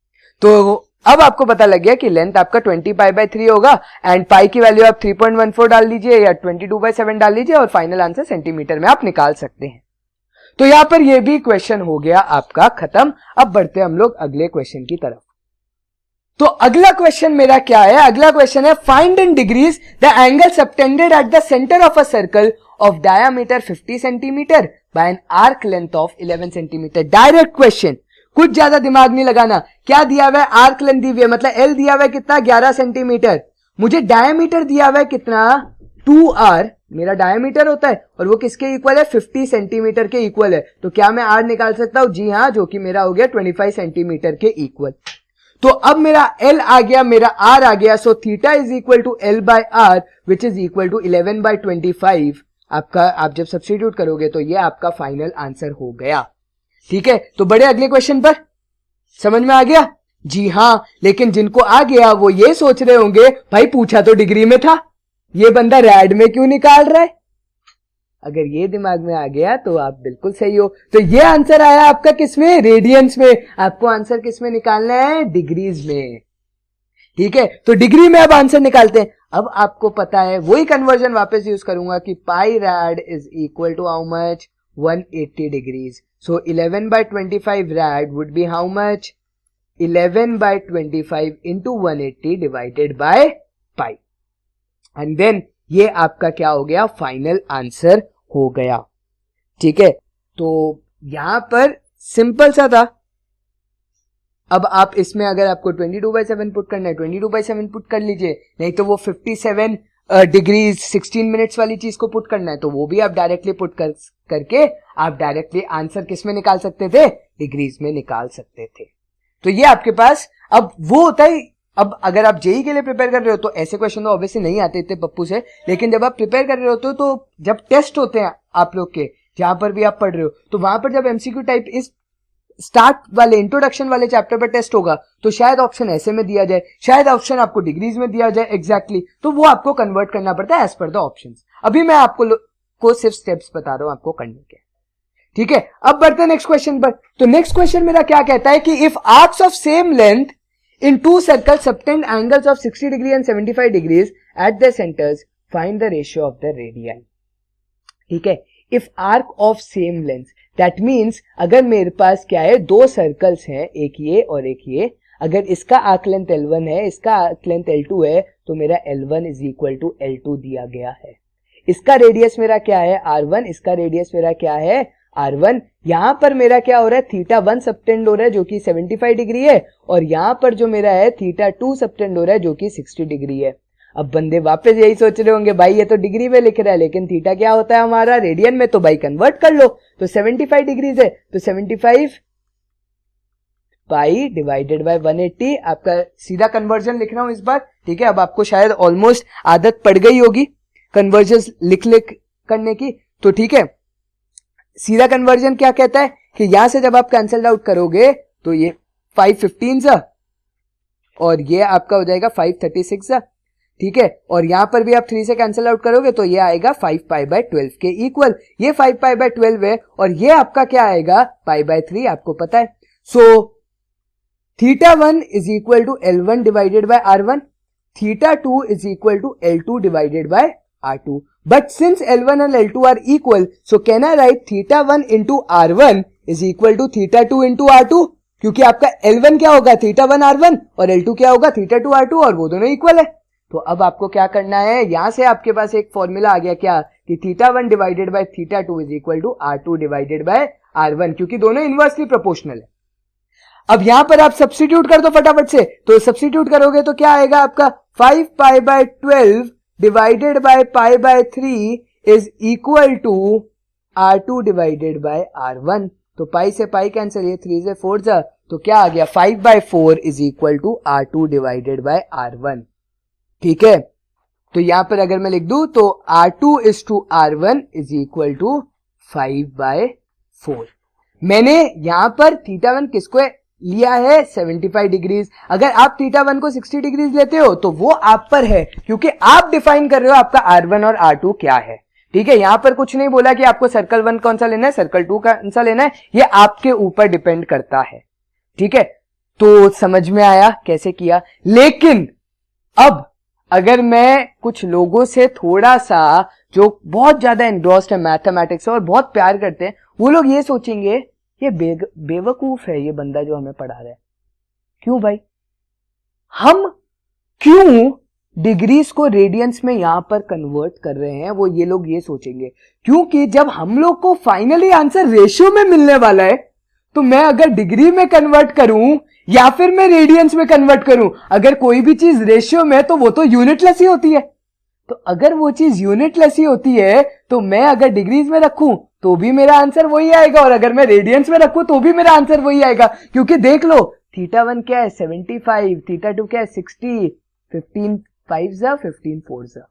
तो अब आपको पता लग गया कि लेंथ आपका 20 π/3 होगा, एंड पाई की वैल्यू आप 3.14 डाल लीजिए या 22/7 डाल लीजिए, और फाइनल आंसर सेंटीमीटर में आप निकाल सकते हैं। तो यहां पर ये भी क्वेश्चन हो गया आपका खत्म। अब बढ़ते हम लोग अगले क्वेश्चन की तरफ। तो अगला क्वेश्चन मेरा क्या है, अगला क्वेश्चन है find in degrees the angle subtended at the centre of a circle of diameter 50 centimeter by an arc length of 11 centimeter. Direct question, कुछ ज्यादा दिमाग नहीं लगाना। क्या दिया हुआ है, आर्क लेंथ दी हुई है, मतलब एल दिया हुआ है कितना 11 सेंटीमीटर, मुझे डायमीटर दिया हुआ है कितना 2r, मेरा डायमीटर होता है और वो किसके इक्वल है 50 सेंटीमीटर के इक्वल है। तो क्या मैं r निकाल सकता हूं, जी हां, जो कि मेरा हो गया 25 सेंटीमीटर के इक्वल। तो अब मेरा l आ गया, मेरा r आ गया, so theta is equal to l by r which is equal to 11/25। आपका आप जब सब्स्टिट्यूट करोगे तो ये आपका फाइनल आंसर हो गया। ठीक है, तो बड़े अगले क्वेश्चन पर, समझ में आ गया? जी हां, लेकिन जिनको आ गया वो ये सोच रहे होंगे भाई पूछा तो डिग्री में था, ये बंदा रैड में क्यों निकाल रहा है। अगर ये दिमाग में आ गया तो आप बिल्कुल सही हो। तो ये आंसर आया आपका किसमें, रेडियंस में। आपको आंसर किसमें निकालना है, डिग्रीज में। ठीक है, तो डिग्री में अब आंसर निकालते हैं। अब आपको पता है, वही कन्वर्जन वापस यूज करूंगा कि pi rad is equal to how much, 180 degrees. So 11/25 rad would be how much, 11/25 into 180 divided by pi, and then ये आपका क्या हो गया, फाइनल आंसर हो गया। ठीक है, तो यहां पर सिंपल सा था। अब आप इसमें अगर आपको 22/7 पुट करना है 22/7 पुट कर लीजिए, नहीं तो वो 57 डिग्रीज 16 मिनट्स वाली चीज को पुट करना है तो वो भी आप डायरेक्टली पुट करके आप डायरेक्टली आंसर किस में निकाल सकते थे, डिग्रीज में निकाल सकते थे। तो ये आपके पास अब वो होता है। अब अगर आप जेई के लिए प्रिपेयर कर रहे हो तो ऐसे क्वेश्चन तो ऑब्वियसली नहीं आते इतने पप्पू से, लेकिन जब आप प्रिपेयर कर रहे होते हो तो जब टेस्ट होते हैं आप लोग के, जहां पर भी आप पढ़ रहे हो, तो वहां पर जब एमसीक्यू टाइप इस स्टार्ट वाले इंट्रोडक्शन वाले चैप्टर पर टेस्ट होगा तो शायद ऑप्शन ऐसे में दिया जाए, शायद ऑप्शन आपको डिग्रीज में दिया जाए एग्जैक्टली, तो वो आपको कन्वर्ट करना पड़ता है एज पर द ऑप्शंस। अभी मैं आपको सिर्फ स्टेप्स बता रहा हूं आपको करने के। ठीक है, अब बढ़ते हैं नेक्स्ट क्वेश्चन पर। तो नेक्स्ट क्वेश्चन मेरा क्या कहता है कि if arcs of same length in to circles subtend angles of 60 degree and 75 degrees at the centres, find the ratio of the radian. ठीक है, if arc of same length, that means अगर मेरे पास क्या है, दो सर्कल्स हैं, एक ये और एक ये, अगर इसका आर्क लेंथ L1 है, इसका आर्क लेंथ L2 है, तो मेरा L1 is equal to L2 दिया गया है। इसका रेडियस मेरा क्या है R1, इसका रेडियस मेरा क्या है R1। यहां पर मेरा क्या हो रहा है, θ1 सबटेंड हो रहा है जो कि 75 डिग्री है, और यहां पर जो मेरा है θ2 सबटेंड हो रहा है जो कि 60 डिग्री है। अब बंदे वापस यही सोच रहे होंगे भाई ये तो डिग्री में लिख रहा है, लेकिन थीटा क्या होता है हमारा, रेडियन में, तो भाई कन्वर्ट कर लो। तो 75 डिग्रीज है तो 75 पाई डिवाइडेड बाय 180, आपका सीधा कन्वर्जन लिख रहा हूं इस बार। ठीक है, अब आपको शायद ऑलमोस्ट आदत पड़ गई होगी कन्वर्जन लिख करने की। तो ठीक है, सीधा कन्वर्जन क्या कहता है कि यहां से जब आप कैंसल आउट करोगे तो ये 515 सा और ये आपका हो जाएगा 536 सा। ठीक है, और यहां पर भी आप 3 से कैंसिल आउट करोगे तो ये आएगा 5π/12 के इक्वल। ये 5π/12 है और ये आपका क्या आएगा π/3, आपको पता है। So θ1 is equal to L1 divided by R1, θ2 is equal to L2 divided by R2। But since L1 and L2 are equal, so can I write θ1 into R1 is equal to θ2 into R2, क्योंकि आपका L1 क्या होगा θ1 R1 और L2 क्या होगा θ2 R2, और वो दोनों इक्वल है। तो अब आपको क्या करना है, यहां से आपके पास एक फॉर्मूला आ गया क्या, कि θ1 divided by θ2 is equal to R2 divided by R1, क्योंकि दोनों इनवर्सली प्रोपोर्शनल है। अब यहां पर आप सब्स्टिट्यूट कर दो फटाफट से, तो सब्स्टिट्यूट करोगे तो क्या आएगा आपका 5π/12 divided by π/3 is equal to R2 divided by R1। तो पाई से पाई कैंसिल, ये 3 से 4 जा, तो क्या आ गया 5/4 is equal to R2 divided by R1। ठीक है, तो यहां पर अगर मैं लिख दूं तो R2 is to R1 is equal to 5/4। मैंने यहां पर θ1 किसको लिया है 75 डिग्रीज। अगर आप θ1 को 60 डिग्रीज लेते हो तो वो आप पर है, क्योंकि आप डिफाइन कर रहे हो आपका R1 और R2 क्या है। ठीक है, यहां पर कुछ नहीं बोला कि आपको सर्कल 1 कौन सा लेना है, सर्कल 2 कौन सा लेना है, ये आपके ऊपर डिपेंड करता है। ठीक है, तो समझ में आया कैसे किया। लेकिन अब अगर मैं कुछ लोगों से थोड़ा सा, जो बहुत ज्यादा एनग्रॉस्ड है मैथमेटिक्स और बहुत प्यार करते हैं, वो लोग ये सोचेंगे ये बेवकूफ है ये बंदा जो हमें पढ़ा रहा है। क्यों भाई, हम क्यों डिग्रीज को रेडियंस में यहां पर कन्वर्ट कर रहे हैं, वो ये लोग ये सोचेंगे। क्योंकि जब हम लोग को फाइनली आंसर रेशियो में मिलने वाला है तो मैं अगर डिग्री में कन्वर्ट करूं या फिर मैं रेडियंस में कन्वर्ट करूं, अगर कोई भी चीज रेशियो में तो वो तो यूनिटलेस ही होती है। तो अगर वो चीज यूनिटलेस ही होती है तो मैं अगर डिग्रीज में रखूं तो भी मेरा आंसर वही आएगा, और अगर मैं रेडियंस में रखूं तो भी मेरा आंसर वही आएगा। क्योंकि देख लो, θ1 क्या है 75, θ2 क्या है 60, 15 5 जा 15 4 जा।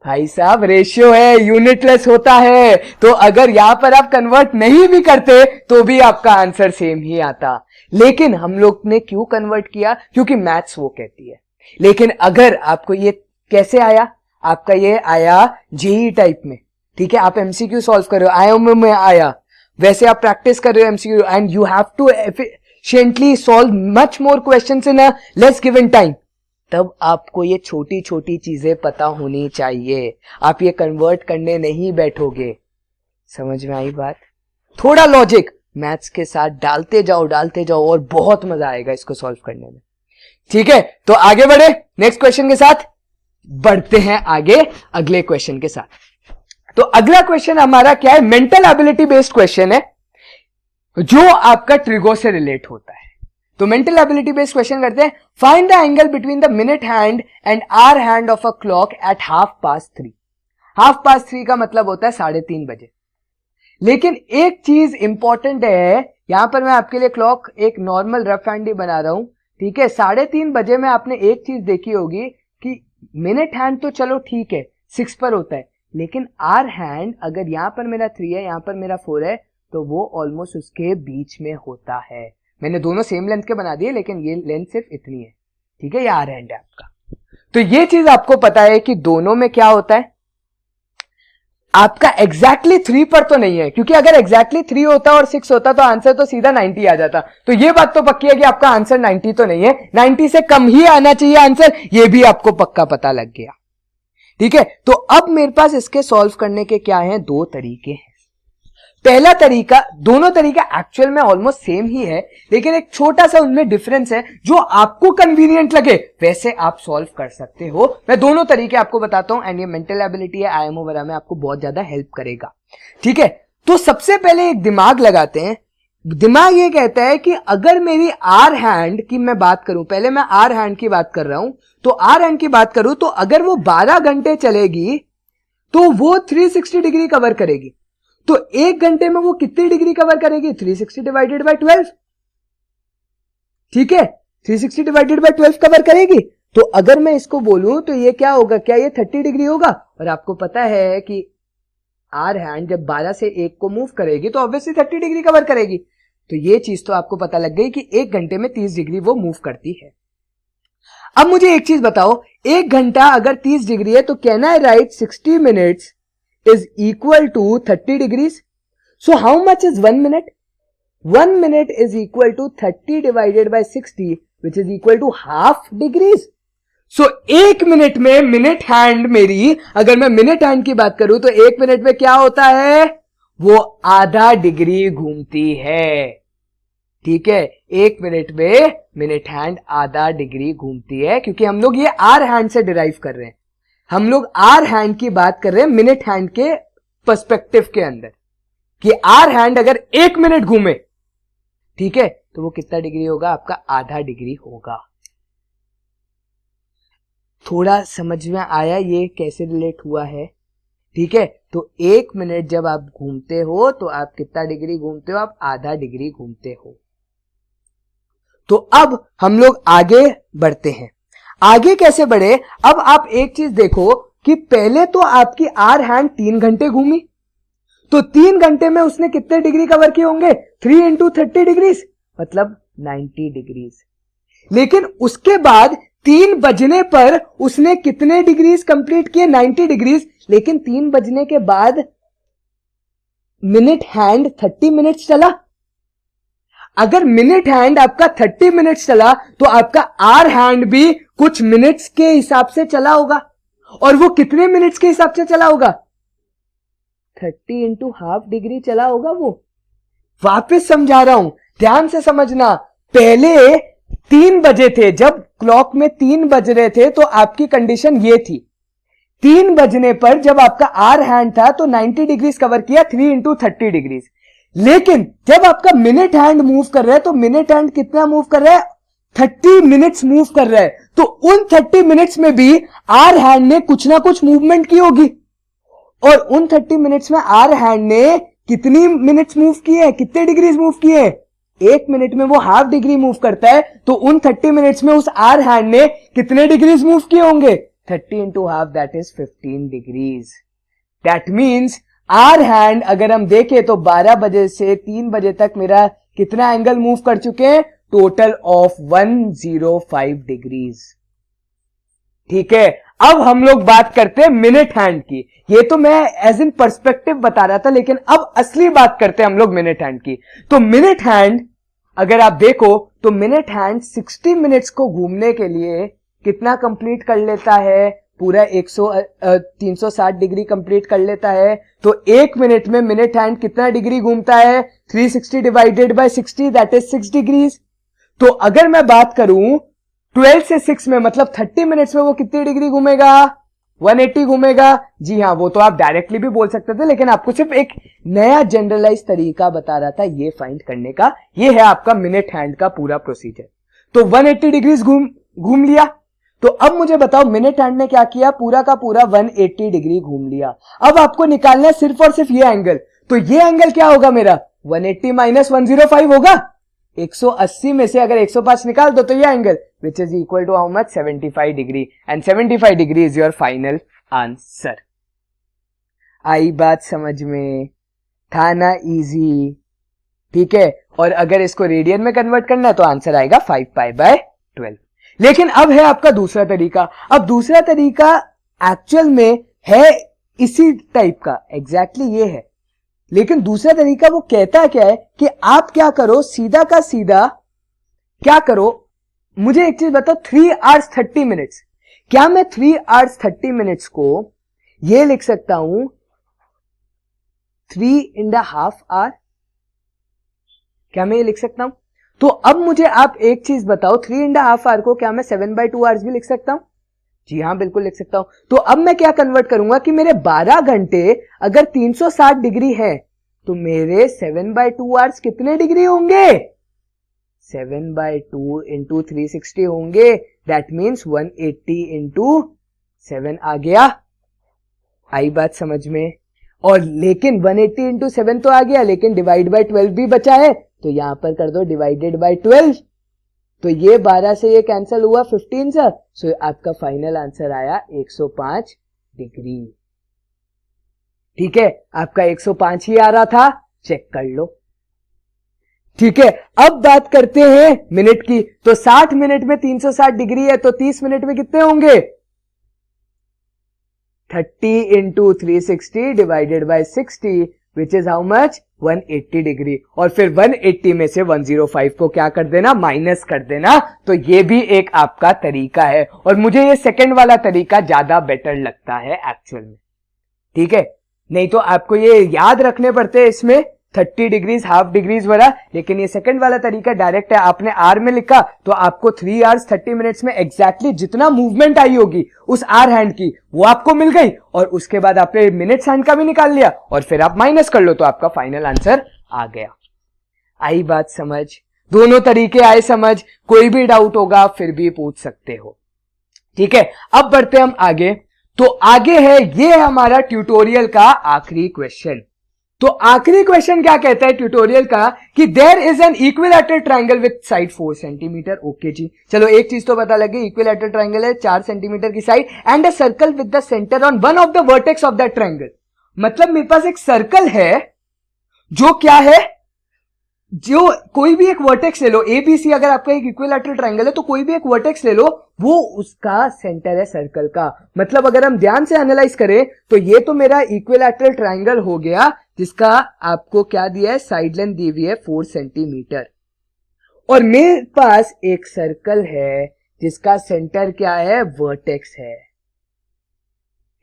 भाई साहब रेशियो है, यूनिटलेस होता है, तो अगर यहां पर आप कन्वर्ट नहीं भी करते तो भी आपका आंसर सेम ही आता। लेकिन हम लोग ने क्यों कन्वर्ट किया? क्योंकि मैथ्स वो कहती है। लेकिन अगर आपको ये कैसे आया, आपका ये आया जेई टाइप में, ठीक है, आप एमसीक्यू सॉल्व कर रहे हो, आईएमओ में आया, वैसे आप प्रैक्टिस कर रहे हो MCQ, and you have to efficiently solve much more questions in a less given time, तब आपको ये छोटी छोटी चीजें पता होनी चाहिए। आप ये कन्वर्ट करने नहीं बैठोगे। समझ में आई बात? थोड़ा लॉजिक मैथ्स के साथ डालते जाओ और बहुत मजा आएगा इसको सॉल्व करने में। ठीक है, तो आगे बढ़े, नेक्स्ट क्वेश्चन के साथ बढ़ते हैं आगे अगले क्वेश्चन के साथ। तो अगला क्वेश्चन हमारा क्या है? मेंटल एबिलिटी बेस्ड क्वेश्चन है जो आपका ट्रिगो से रिलेट होता है। तो मेंटल एबिलिटी बेस्ड क्वेश्चन करते हैं। Find the angle between the minute hand and hour hand of a clock at 3:30। 3:30 का मतलब होता है 3:30 बजे। लेकिन एक चीज इंपॉर्टेंट है, यहां पर मैं आपके लिए क्लॉक एक नॉर्मल रफ हैंड ही बना रहा हूं, ठीक है। 3:30 बजे में आपने एक चीज देखी होगी कि मिनट हैंड तो चलो ठीक है 6 पर होता है, लेकिन आर हैंड अगर यहां पर मेरा 3 है, यहां पर मेरा 4 है, तो वो ऑलमोस्ट उसके बीच में होता है। मैंने दोनों सेम लेंथ के बना दिए, लेकिन ये लेंथ सिर्फ इतनी है, ठीक है, ये आर हैंड है आपका। तो ये चीज आपको पता है कि दोनों में क्या होता है, आपका एग्जैक्टली 3 पर तो नहीं है, क्योंकि अगर एग्जैक्टली 3 होता और 6 होता तो आंसर तो सीधा 90 आ जाता। तो ये बात तो पक्की है कि आपका आंसर 90 तो नहीं है, 90 से कम ही आना चाहिए आंसर, ये भी आपको पक्का पता लग गया। ठीक है, तो अब मेरे पास इसके सॉल्व करने के क्या हैं? 2 तरीके हैं। पहला तरीका, दोनों तरीका एक्चुअल में ऑलमोस्ट सेम ही है, लेकिन एक छोटा सा उनमें डिफरेंस है, जो आपको कन्वीनियंट लगे वैसे आप सॉल्व कर सकते हो। मैं दोनों तरीके आपको बताता हूं, एंड ये मेंटल एबिलिटी है, आईएमओ वगैरह में आपको बहुत ज्यादा हेल्प करेगा। ठीक है, तो सबसे पहले एक दिमाग लगाते हैं। दिमाग ये कहता है कि अगर मेरी आर हैंड की मैं बात करूं, पहले मैं आर हैंड की बात कर रहा हूं, तो आर हैंड की बात करूं तो अगर वो 12 घंटे चलेगी तो वो 360 डिग्री कवर करेगी। तो 1 घंटे में वो कितनी डिग्री कवर करेगी? 360 डिवाइडेड बाय 12। ठीक है, 360 डिवाइडेड बाय 12 कवर करेगी। तो अगर मैं इसको बोलूं तो ये क्या होगा? क्या ये 30 डिग्री होगा? और आपको पता है कि आर हैंड जब 12 से 1 को मूव करेगी तो ऑब्वियसली 30 डिग्री कवर करेगी। तो ये चीज तो आपको पता लग गई कि 1 घंटे में 30 डिग्री वो मूव करती है। अब मुझे एक चीज बताओ, 1 घंटा अगर 30 डिग्री है तो can I right 60 minutes is equal to 30 degrees? So how much is 1 minute? 1 minute is equal to 30 divided by 60, which is equal to half degrees. So 1 minute में मिनट हैंड मेरी, अगर मैं मिनट हैंड की बात करूं तो 1 minute में क्या होता है? वो आधा डिग्री घूमती है। ठीक है, 1 मिनट में मिनट हैंड आधा डिग्री घूमती है, क्योंकि हम लोग ये आर हैंड से डिराइव कर रहे हैं। हम लोग आर हैंड की बात कर रहे हैं मिनट हैंड के पर्सपेक्टिव के अंदर, कि आर हैंड अगर 1 मिनट घूमे, ठीक है, तो वो कितना डिग्री होगा? आपका आधा डिग्री होगा। थोड़ा समझ में आया ये कैसे रिलेट हुआ है? ठीक है, तो 1 मिनट जब आप घूमते हो तो आप कितना डिग्री घूमते हो? आप आधा डिग्री घूमते हो। तो अब हम लोग आगे बढ़ते हैं। आगे कैसे बढ़े? अब आप एक चीज देखो कि पहले तो आपकी आर हैंड 3 घंटे घूमी, तो 3 घंटे में उसने कितने डिग्री कवर किए होंगे? 3 इंटू 30 डिग्रीज, मतलब 90 डिग्रीज। लेकिन उसके बाद 3 बजने पर उसने कितने डिग्रीज कंप्लीट किए? 90 डिग्रीज। लेकिन 3 बजने के बाद मिनट हैंड 30 मिनट्स चला। अगर मिनट हैंड आपका 30 मिनट्स चला तो आपका आर हैंड भी कुछ मिनट्स के हिसाब से चला होगा। और वो कितने मिनट्स के हिसाब से चला होगा? 30 इंटू हाफ डिग्री चला होगा वो। वापस समझा रहा हूं, ध्यान से समझना। पहले 3 बजे थे, जब क्लॉक में 3 बज रहे थे तो आपकी कंडीशन ये थी। 3 बजने पर जब आपका आर हैंड था तो 90 डिग्रीज कवर किया, 3 इंटू 30 डिग्रीज। लेकिन जब आपका मिनट हैंड मूव कर रहा है तो मिनट हैंड कितना मूव कर रहा है, 30 मिनट्स मूव कर रहा है। तो उन 30 मिनट्स में भी आर हैंड ने कुछ ना कुछ मूवमेंट की होगी, और उन 30 मिनट्स में आर हैंड ने कितनी मिनट्स मूव किए हैं, कितने डिग्रीज मूव किए हैं, 1 मिनट में वो हाफ डिग्री मूव करता है, तो उन 30 मिनट्स में उस आर हैंड ने कितने डिग्रीज मूव किए होंगे, 30 into half, that is 15 degrees. That means hour hand अगर हम देखें तो 12 बजे से 3 बजे तक मेरा कितना एंगल मूव कर चुके हैं, टोटल ऑफ 105 डिग्रीज। ठीक है, अब हम लोग बात करते हैं मिनट हैंड की। ये तो मैं एज इन पर्सपेक्टिव बता रहा था, लेकिन अब असली बात करते हैं हम लोग मिनट हैंड की। तो मिनट हैंड अगर आप देखो तो मिनट हैंड 60 मिनट्स को घूमने के लिए कितना कंप्लीट कर लेता है, पूरा 360 डिग्री कंप्लीट कर लेता है। तो 1 मिनट में मिनट हैंड कितना डिग्री घूमता है, 360 divided by 60, that is 6 degrees. तो अगर मैं बात करूं 12 से 6 में, मतलब 30 मिनट्स में वो कितनी डिग्री घूमेगा, 180 घूमेगा। जी हाँ, वो तो आप डायरेक्टली भी बोल सकते थे, लेकिन आपको सिर्फ एक नया जनरलाइज तरीका बता रहा था ये फाइंड करने का। ये है आपका मिनट हैंड का पूरा प्रोसीजर। तो 180 डिग्रीज घूम लिया। तो अब मुझे बताओ मिनट हैंड ने क्या किया, पूरा का पूरा 180 डिग्री घूम लिया। अब आपको निकालना है सिर्फ और सिर्फ ये एंगल। तो ये एंगल क्या होगा मेरा, 180 माइनस 105 होगा। 180 में से अगर 105 निकाल दो तो ये angle which is equal to how much, 75 degree, and 75 degree is your final answer. आई बात समझ में, था ना इजी। ठीक है, और अगर इसको रेडियन में कन्वर्ट करना है तो आंसर आएगा 5 पाई बाय 12। लेकिन अब है आपका दूसरा तरीका। अब दूसरा तरीका एक्चुअल में है इसी टाइप का, एग्जैक्टली ये है, लेकिन दूसरा तरीका वो कहता क्या है कि आप क्या करो, सीधा का सीधा क्या करो, मुझे एक चीज बताओ, 3 आवर्स 30 मिनट्स, क्या मैं 3 आवर्स 30 मिनट्स को ये लिख सकता हूं 3.5 आवर, क्या मैं ये लिख सकता हूं? तो अब मुझे आप एक चीज बताओ, 3.5 आवर को क्या मैं 7/2 आवर्स भी लिख सकता हूं? जी हां, बिल्कुल लिख सकता हूं। तो अब मैं क्या कन्वर्ट करूंगा कि मेरे 12 घंटे अगर 360 डिग्री है तो मेरे 7/2 आवर्स कितने डिग्री होंगे, 7/2 इंटू 360 होंगे। दैट मीन्स 180 इंटू 7 आ गया। आई बात समझ में? और लेकिन 180 इंटू 7 तो आ गया, लेकिन डिवाइड बाय 12 भी बचा है, तो यहां पर कर दो डिवाइडेड बाय 12। तो ये 12 से ये कैंसिल हुआ 15 से, सो आपका फाइनल आंसर आया 105 डिग्री। ठीक है, आपका 105 ही आ रहा था, चेक कर लो। ठीक है, अब बात करते हैं मिनट की। तो 60 मिनट में 360 डिग्री है, तो 30 मिनट में कितने होंगे, 30 into 360 divided by 60 which is how much, 180 degree. और फिर 180 में से 105 को क्या कर देना, माइनस कर देना। तो ये भी एक आपका तरीका है, और मुझे ये सेकंड वाला तरीका ज्यादा बेटर लगता है एक्चुअल में। ठीक है, नहीं तो आपको ये याद रखने पड़ते हैं इसमें 30 डिग्रीज, हाफ डिग्रीज वाला, लेकिन ये सेकंड वाला तरीका डायरेक्ट है। आपने आर में लिखा तो आपको 3 आवर्स 30 मिनट्स में एग्जैक्टली जितना मूवमेंट आई होगी उस आर हैंड की वो आपको मिल गई, और उसके बाद आपने मिनट्स हैंड का भी निकाल लिया, और फिर आप माइनस कर लो तो आपका फाइनल आंसर आ गया। आई बात समझ? दोनों तरीके आए समझ? कोई भी डाउट होगा आप फिर भी पूछ सकते हो। ठीक है, अब बढ़ते हम आगे। तो आगे है, ये है हमारा ट्यूटोरियल का आखिरी क्वेश्चन। तो आखिरी क्वेश्चन क्या कहता है ट्यूटोरियल का, कि there is an equilateral triangle with side 4 centimetre. Okay जी, चलो एक चीज तो पता लगी, इक्विलैटरल ट्रायंगल है, 4 सेंटीमीटर की side, and a circle with the centre on one of the vertex of that triangle. मतलब मेरे पास एक सर्कल है जो क्या है, जो कोई भी एक वर्टेक्स ले लो, एबीसी अगर आपका एक इक्विलैटरल ट्रायंगल है तो कोई भी एक वर्टेक्स ले लो, वो उसका सेंटर है सर्कल का। मतलब अगर हम ध्यान से एनालाइज करें तो ये तो मेरा इक्विलैटरल ट्रायंगल हो गया, जिसका आपको क्या दिया है, साइड लेंथ दी हुई है 4 सेंटीमीटर, और मेरे पास एक सर्कल है जिसका सेंटर क्या है, वर्टेक्स है।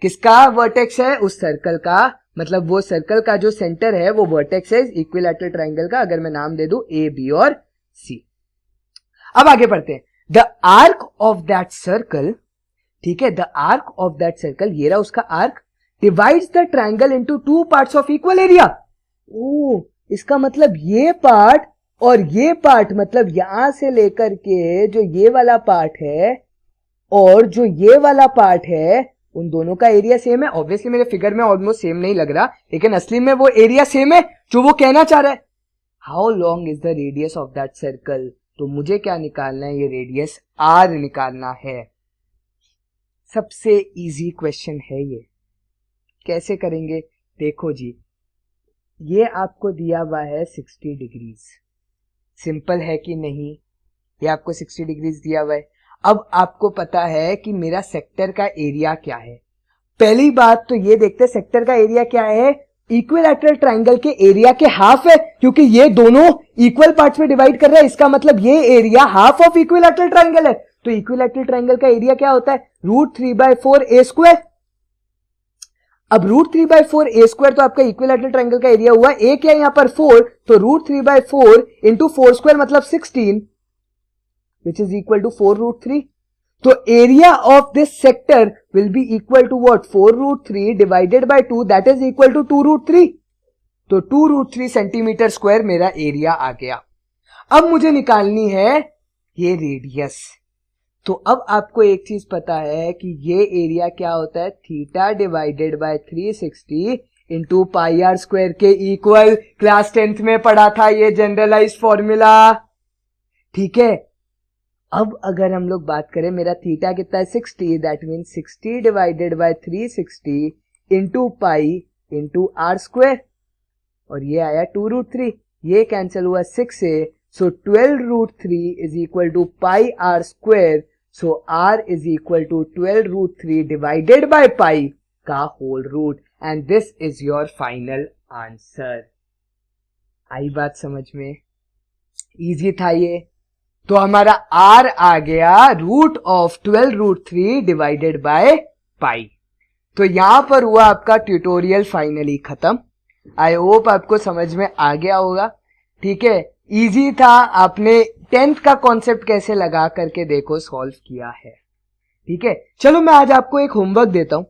किसका वर्टेक्स है, उस सर्कल का, मतलब वो सर्कल का जो सेंटर है वो वर्टेक्स है इक्विलैटरल ट्रायंगल का। अगर मैं नाम दे दूं ए, बी और सी। अब आगे बढ़ते हैं। The arc of that circle, ठीक है, the arc of that circle, ये रहा उसका arc, divides the triangle into 2 parts of equal area. ओ, इसका मतलब ये पार्ट और ये पार्ट, मतलब यहां से लेकर के जो ये वाला पार्ट है और जो ये वाला पार्ट है, उन दोनों का एरिया सेम है। ऑब्वियसली मेरे फिगर में ऑलमोस्ट सेम नहीं लग रहा, लेकिन असली में वो एरिया सेम है जो वो कहना चाह रहा है। How long is the radius of that circle? तो मुझे क्या निकालना है? ये रेडियस r निकालना है। सबसे इजी क्वेश्चन है ये। कैसे करेंगे? देखो जी, ये आपको दिया हुआ है 60 डिग्रीज। सिंपल है कि नहीं? ये आपको 60 डिग्रीज दिया हुआ है। अब आपको पता है कि मेरा सेक्टर का एरिया क्या है। पहली बात तो ये देखते हैं सेक्टर का एरिया क्या है। इक्विलैटरल ट्राइंगल के एरिया के हाफ है, क्योंकि ये दोनों इक्वल पार्ट्स में डिवाइड कर रहा है। इसका मतलब ये area half of equilateral triangle है। तो इक्विलैटरल ट्राइंगल का एरिया क्या होता है? √3/4 a स्क्वायर। अब √3/4 a स्क्वायर तो आपका इक्विलैटरल ट्राइंगल का एरिया हुआ। a क्या यहां पर 4, तो √3/4 इंटू 4 स्क्वायर मतलब 16, which is equal to 4√3. तो area of this sector will be equal to what? 4√3 divided by 2, that is equal to 2√3. तो 2√3 सेंटीमीटर स्क्वायर मेरा एरिया आ गया। अब मुझे निकालनी है ये रेडियस। तो अब आपको एक चीज पता है कि ये एरिया क्या होता है? Theta divided by 360 into pi r square के इक्वल। क्लास 10th में पढ़ा था ये जनरलाइज्ड फॉर्मूला, ठीक है। अब अगर हम लोग बात करें, मेरा थीटा कितना है? 60, that mean 60 divided by 360 into pi into r square, और ये आया 2√3। ये कैंसिल हुआ 6 से, so 12√3 is equal to pi r square. So r is equal to 12√3 divided by pi का whole root, and this is your final answer. आई बात समझ में? इजी था ये। तो हमारा r आ गया root of 12√3 divided by pi. तो यहां पर हुआ आपका ट्यूटोरियल फाइनली खत्म। आई होप आपको समझ में आ गया होगा, ठीक है। इजी था। आपने 10th का कॉन्सेप्ट कैसे लगा करके देखो सॉल्व किया है, ठीक है। चलो मैं आज आपको एक होमवर्क देता हूं।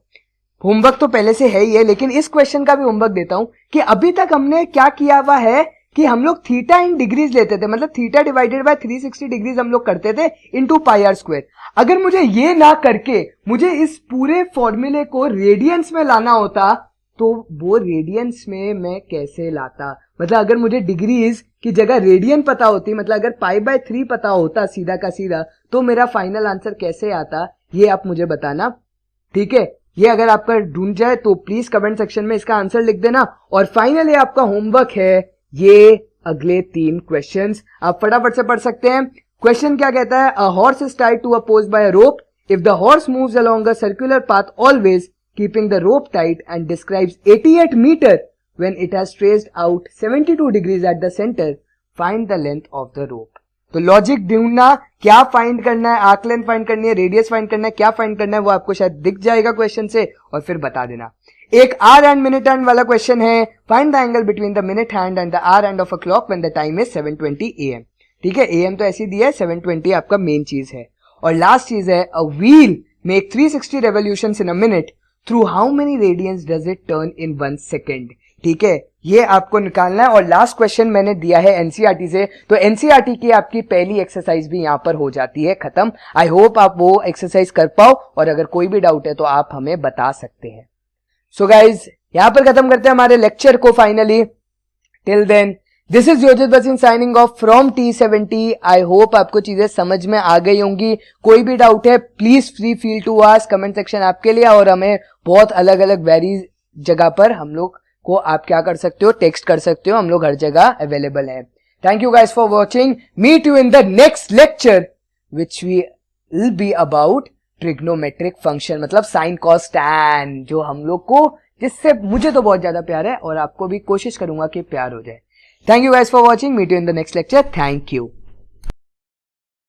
होमवर्क तो पहले से है ही है, लेकिन इस क्वेश्चन का भी होमवर्क देता हूं कि अभी तक हमने क्या किया हुआ है कि हम लोग थीटा इन डिग्रीज लेते थे, मतलब थीटा डिवाइडेड बाय 360 डिग्रीज हम लोग करते थे इनटू पाई आर स्क्वायर। अगर मुझे ये ना करके मुझे इस पूरे फॉर्मूले को रेडियंस में लाना होता, तो वो रेडियंस में मैं कैसे लाता? मतलब अगर मुझे डिग्रीज की जगह रेडियन पता होती, मतलब अगर π/3 पता होता सीधा का सीधा, तो मेरा फाइनल आंसर कैसे आता, ये आप मुझे बताना, ठीक है। ये अगर आपका ढूंढ जाए तो प्लीज कमेंट सेक्शन में इसका आंसर लिख देना। और फाइनली आपका होमवर्क है ये अगले 3 क्वेश्चंस, आप फटाफट से पढ़ सकते हैं। क्वेश्चन क्या कहता है? A horse is tied to a post by a rope if the horse moves along a circular path always keeping the rope tight and describes 88 meter when it has traced out 72 degrees at the center. Find the length of the rope. तो logic ढूंढना, क्या find करना है, arc length find करनी है, radius find करना है, क्या फाइंड करना है वो आपको शायद दिख जाएगा क्वेश्चन से, और फिर बता देना। एक आर एंड मिनट हैंड वाला क्वेश्चन है। Find the angle between the minute hand and the hour hand of a clock when the time is 7:20 AM, ठीक है। AM तो ऐसी दिया है, 7:20 आपका मेन चीज है। और लास्ट चीज है, a wheel make 360 revolutions in a minute, through how many radians does it turn in 1 second, ठीक है। ये आपको निकालना है। और लास्ट क्वेश्चन मैंने दिया है एनसीईआरटी से, तो एनसीईआरटी की आपकी पहली एक्सरसाइज भी यहां पर हो जाती है खत्म। आई होप आप वो एक्सरसाइज कर पाओ, और अगर कोई भी डाउट है तो आप हमें बता सकते हैं। सो गाइज यहां पर खत्म करते हैं हमारे लेक्चर को finally. Till then this is योजित बसिन signing off from T70। I hope आपको चीजें समझ में आ गई होंगी। कोई भी डाउट है please free feel to ask, comment section आपके लिए। और हमें बहुत अलग अलग वेरी जगह पर हम लोग को आप क्या कर सकते हो, टेक्स्ट कर सकते हो, हम लोग हर जगह अवेलेबल हैं। Thank you guys for watching. Meet you in the next lecture which will be about trigonometric function, मतलब साइन कॉस टैन, जो हम लोग को, जिससे मुझे तो बहुत ज्यादा प्यार है और आपको भी कोशिश करूंगा कि प्यार हो जाए। Thank you guys for watching. Meet you in the next lecture. Thank you.